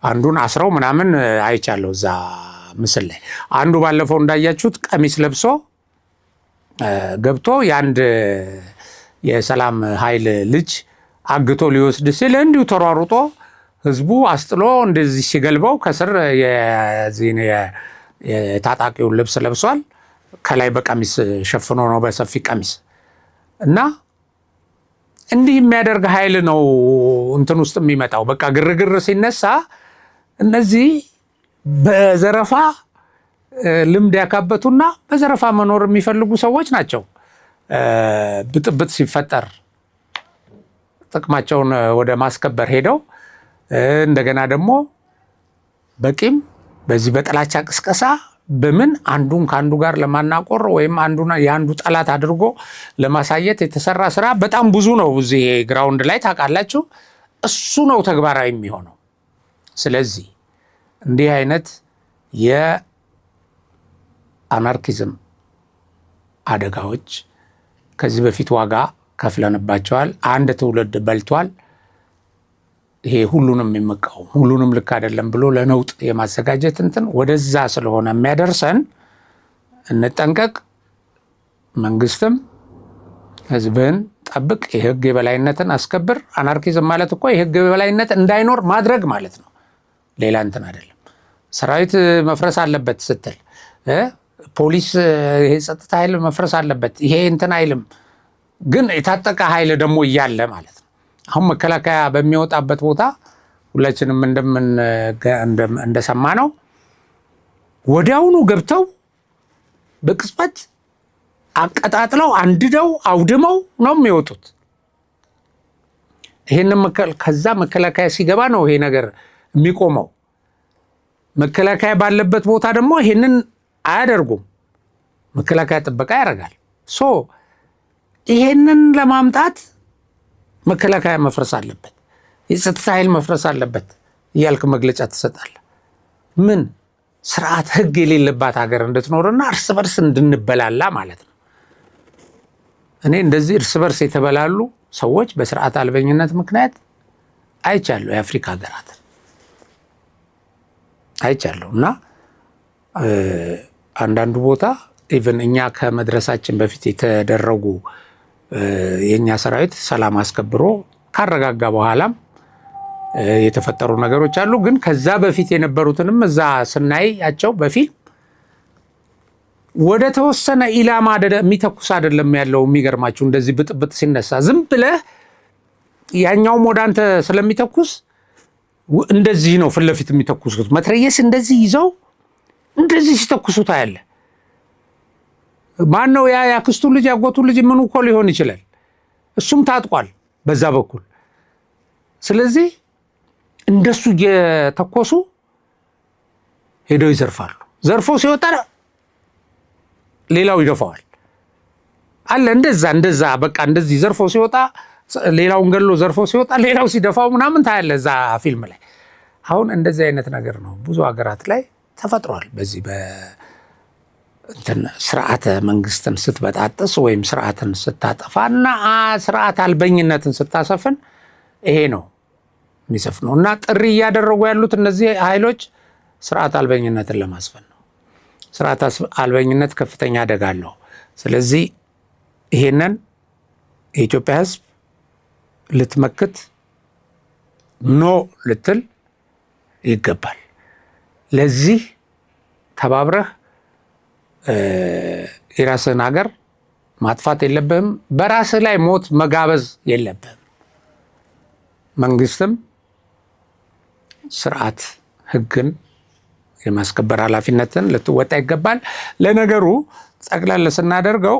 አንዱን አስረው ምናምን አይቻለሁ እዛ ምስል ላይ። አንዱ ባለፈው እንዳያችሁት ቀሚስ ለብሶ ገብቶ የአንድ የሰላም ኃይል ልጅ አግቶ ሊወስድ ሲል እንዲሁ ተሯሩጦ ህዝቡ አስጥሎ እንደዚህ ሲገልበው ከስር የታጣቂውን ልብስ ለብሷል። ከላይ በቀሚስ ሸፍኖ ነው በሰፊ ቀሚስ እና እንዲህ የሚያደርግ ኃይል ነው እንትን ውስጥ የሚመጣው። በቃ ግርግር ሲነሳ እነዚህ በዘረፋ ልምድ ያካበቱና በዘረፋ መኖር የሚፈልጉ ሰዎች ናቸው። ብጥብጥ ሲፈጠር ጥቅማቸውን ወደ ማስከበር ሄደው እንደገና ደግሞ በቂም በዚህ በጥላቻ ቅስቀሳ በምን አንዱን ከአንዱ ጋር ለማናቆር ወይም የአንዱ ጠላት አድርጎ ለማሳየት የተሰራ ስራ በጣም ብዙ ነው። እዚህ ግራውንድ ላይ ታውቃላችሁ፣ እሱ ነው ተግባራዊ የሚሆነው። ስለዚህ እንዲህ አይነት የአናርኪዝም አደጋዎች ከዚህ በፊት ዋጋ ከፍለንባቸዋል። አንድ ትውልድ በልቷል። ይሄ ሁሉንም የሚመቃወም ሁሉንም ልክ አይደለም ብሎ ለነውጥ የማዘጋጀት እንትን ወደዛ ስለሆነ የሚያደርሰን እንጠንቀቅ። መንግስትም ህዝብን ጠብቅ፣ የህግ የበላይነትን አስከብር። አናርኪዝም ማለት እኮ የህግ የበላይነት እንዳይኖር ማድረግ ማለት ነው፣ ሌላ እንትን አይደለም። ሰራዊት መፍረስ አለበት ስትል ፖሊስ፣ ይሄ ጸጥታ ኃይል መፍረስ አለበት ይሄ እንትን አይልም። ግን የታጠቀ ኃይል ደግሞ እያለ ማለት ነው። አሁን መከላከያ በሚወጣበት ቦታ ሁላችንም እንደሰማ ነው ወዲያውኑ ገብተው በቅጽበት አቀጣጥለው አንድደው አውድመው ነው የሚወጡት። ይሄንን ከዛ መከላከያ ሲገባ ነው ይሄ ነገር የሚቆመው። መከላከያ ባለበት ቦታ ደግሞ ይሄንን አያደርጉም። መከላከያ ጥበቃ ያደርጋል። ይሄንን ለማምጣት መከላከያ መፍረስ አለበት፣ የጸጥታ ኃይል መፍረስ አለበት እያልክ መግለጫ ትሰጣለህ። ምን ስርዓት ህግ የሌለባት ሀገር እንድትኖርና እርስ በርስ እንድንበላላ ማለት ነው። እኔ እንደዚህ እርስ በርስ የተበላሉ ሰዎች በስርዓት አልበኝነት ምክንያት አይቻለሁ። የአፍሪካ ሀገራት አይቻለሁ እና አንዳንዱ ቦታ ኢቨን እኛ ከመድረሳችን በፊት የተደረጉ የኛ ሰራዊት ሰላም አስከብሮ ካረጋጋ በኋላም የተፈጠሩ ነገሮች አሉ። ግን ከዛ በፊት የነበሩትንም እዛ ስናያቸው በፊልም ወደ ተወሰነ ኢላማ የሚተኩስ አይደለም ያለው። የሚገርማችሁ እንደዚህ ብጥብጥ ሲነሳ ዝም ብለህ ያኛውም ወደ አንተ ስለሚተኩስ እንደዚህ ነው ፊት ለፊት የሚተኩሱት። መትረየስ እንደዚህ ይዘው እንደዚህ ሲተኩሱ ታያለህ። ማን ነው ያ? ያክስቱ ልጅ ያጎቱ ልጅ ምን እኮ ሊሆን ይችላል። እሱም ታጥቋል በዛ በኩል። ስለዚህ እንደሱ እየተኮሱ ሄደው ይዘርፋሉ። ዘርፎ ሲወጣ ሌላው ይደፋዋል አለ። እንደዛ በቃ እንደዚህ ዘርፎ ሲወጣ ሌላውን ገሎ ዘርፎ ሲወጣ ሌላው ሲደፋው ምናምን ታያለ እዛ ፊልም ላይ። አሁን እንደዚህ አይነት ነገር ነው ብዙ ሀገራት ላይ ተፈጥሯል። በዚህ ስርዓተ መንግስትን ስትበጣጥስ ወይም ስርዓትን ስታጠፋና ስርዓት አልበኝነትን ስታሰፍን ይሄ ነው የሚሰፍነው። እና ጥሪ እያደረጉ ያሉት እነዚህ ኃይሎች ስርዓት አልበኝነትን ለማስፈን ነው። ስርዓት አልበኝነት ከፍተኛ አደጋ አለው። ስለዚህ ይሄንን የኢትዮጵያ ሕዝብ ልትመክት ኖ ልትል ይገባል። ለዚህ ተባብረህ የራስህን ሀገር ማጥፋት የለብህም። በራስህ ላይ ሞት መጋበዝ የለብህም። መንግስትም ስርዓት ህግን የማስከበር ኃላፊነትን ልትወጣ ይገባል። ለነገሩ ጠቅላላ ስናደርገው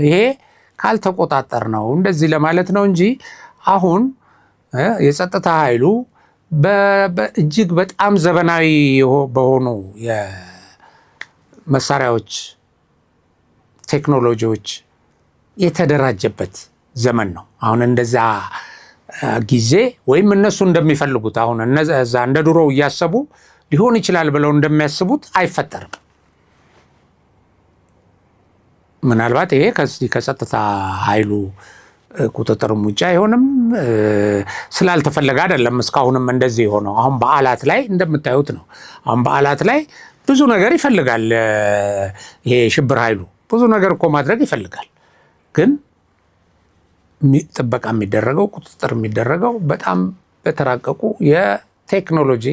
ይሄ ካልተቆጣጠር ነው እንደዚህ ለማለት ነው እንጂ አሁን የጸጥታ ኃይሉ እጅግ በጣም ዘመናዊ በሆኑ የመሳሪያዎች ቴክኖሎጂዎች የተደራጀበት ዘመን ነው። አሁን እንደዛ ጊዜ ወይም እነሱ እንደሚፈልጉት አሁን እነዛ እንደ ድሮው እያሰቡ ሊሆን ይችላል ብለው እንደሚያስቡት አይፈጠርም። ምናልባት ይሄ ከጸጥታ ኃይሉ ቁጥጥርም ውጭ አይሆንም። ስላልተፈለገ አይደለም እስካሁንም እንደዚህ የሆነው። አሁን በዓላት ላይ እንደምታዩት ነው። አሁን በዓላት ላይ ብዙ ነገር ይፈልጋል። ይሄ ሽብር ኃይሉ ብዙ ነገር እኮ ማድረግ ይፈልጋል። ግን ጥበቃ የሚደረገው ቁጥጥር የሚደረገው በጣም በተራቀቁ የቴክኖሎጂ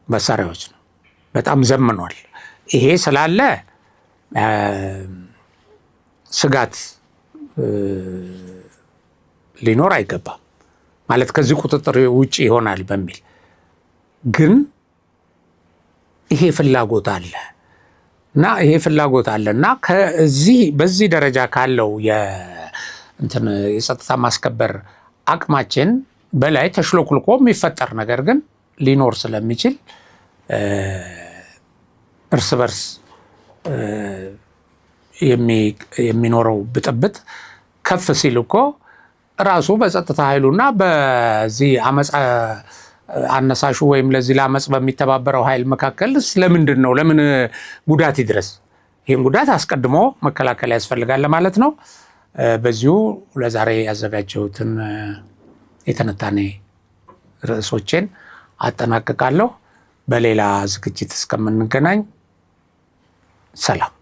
መሳሪያዎች ነው። በጣም ዘምኗል። ይሄ ስላለ ስጋት ሊኖር አይገባም ማለት ከዚህ ቁጥጥር ውጭ ይሆናል በሚል ግን ይሄ ፍላጎት አለ እና ከዚህ በዚህ ደረጃ ካለው የጸጥታ ማስከበር አቅማችን በላይ ተሽሎክልኮ የሚፈጠር ነገር ግን ሊኖር ስለሚችል እርስ በርስ የሚኖረው ብጥብጥ ከፍ ሲል እኮ ራሱ በጸጥታ ኃይሉና በዚህ አመጽ አነሳሹ ወይም ለዚህ ለአመጽ በሚተባበረው ኃይል መካከል ስለምንድን ነው ለምን ጉዳት ይድረስ? ይህን ጉዳት አስቀድሞ መከላከል ያስፈልጋል ለማለት ነው። በዚሁ ለዛሬ ያዘጋጀሁትን የትንታኔ ርዕሶችን አጠናቅቃለሁ። በሌላ ዝግጅት እስከምንገናኝ ሰላም።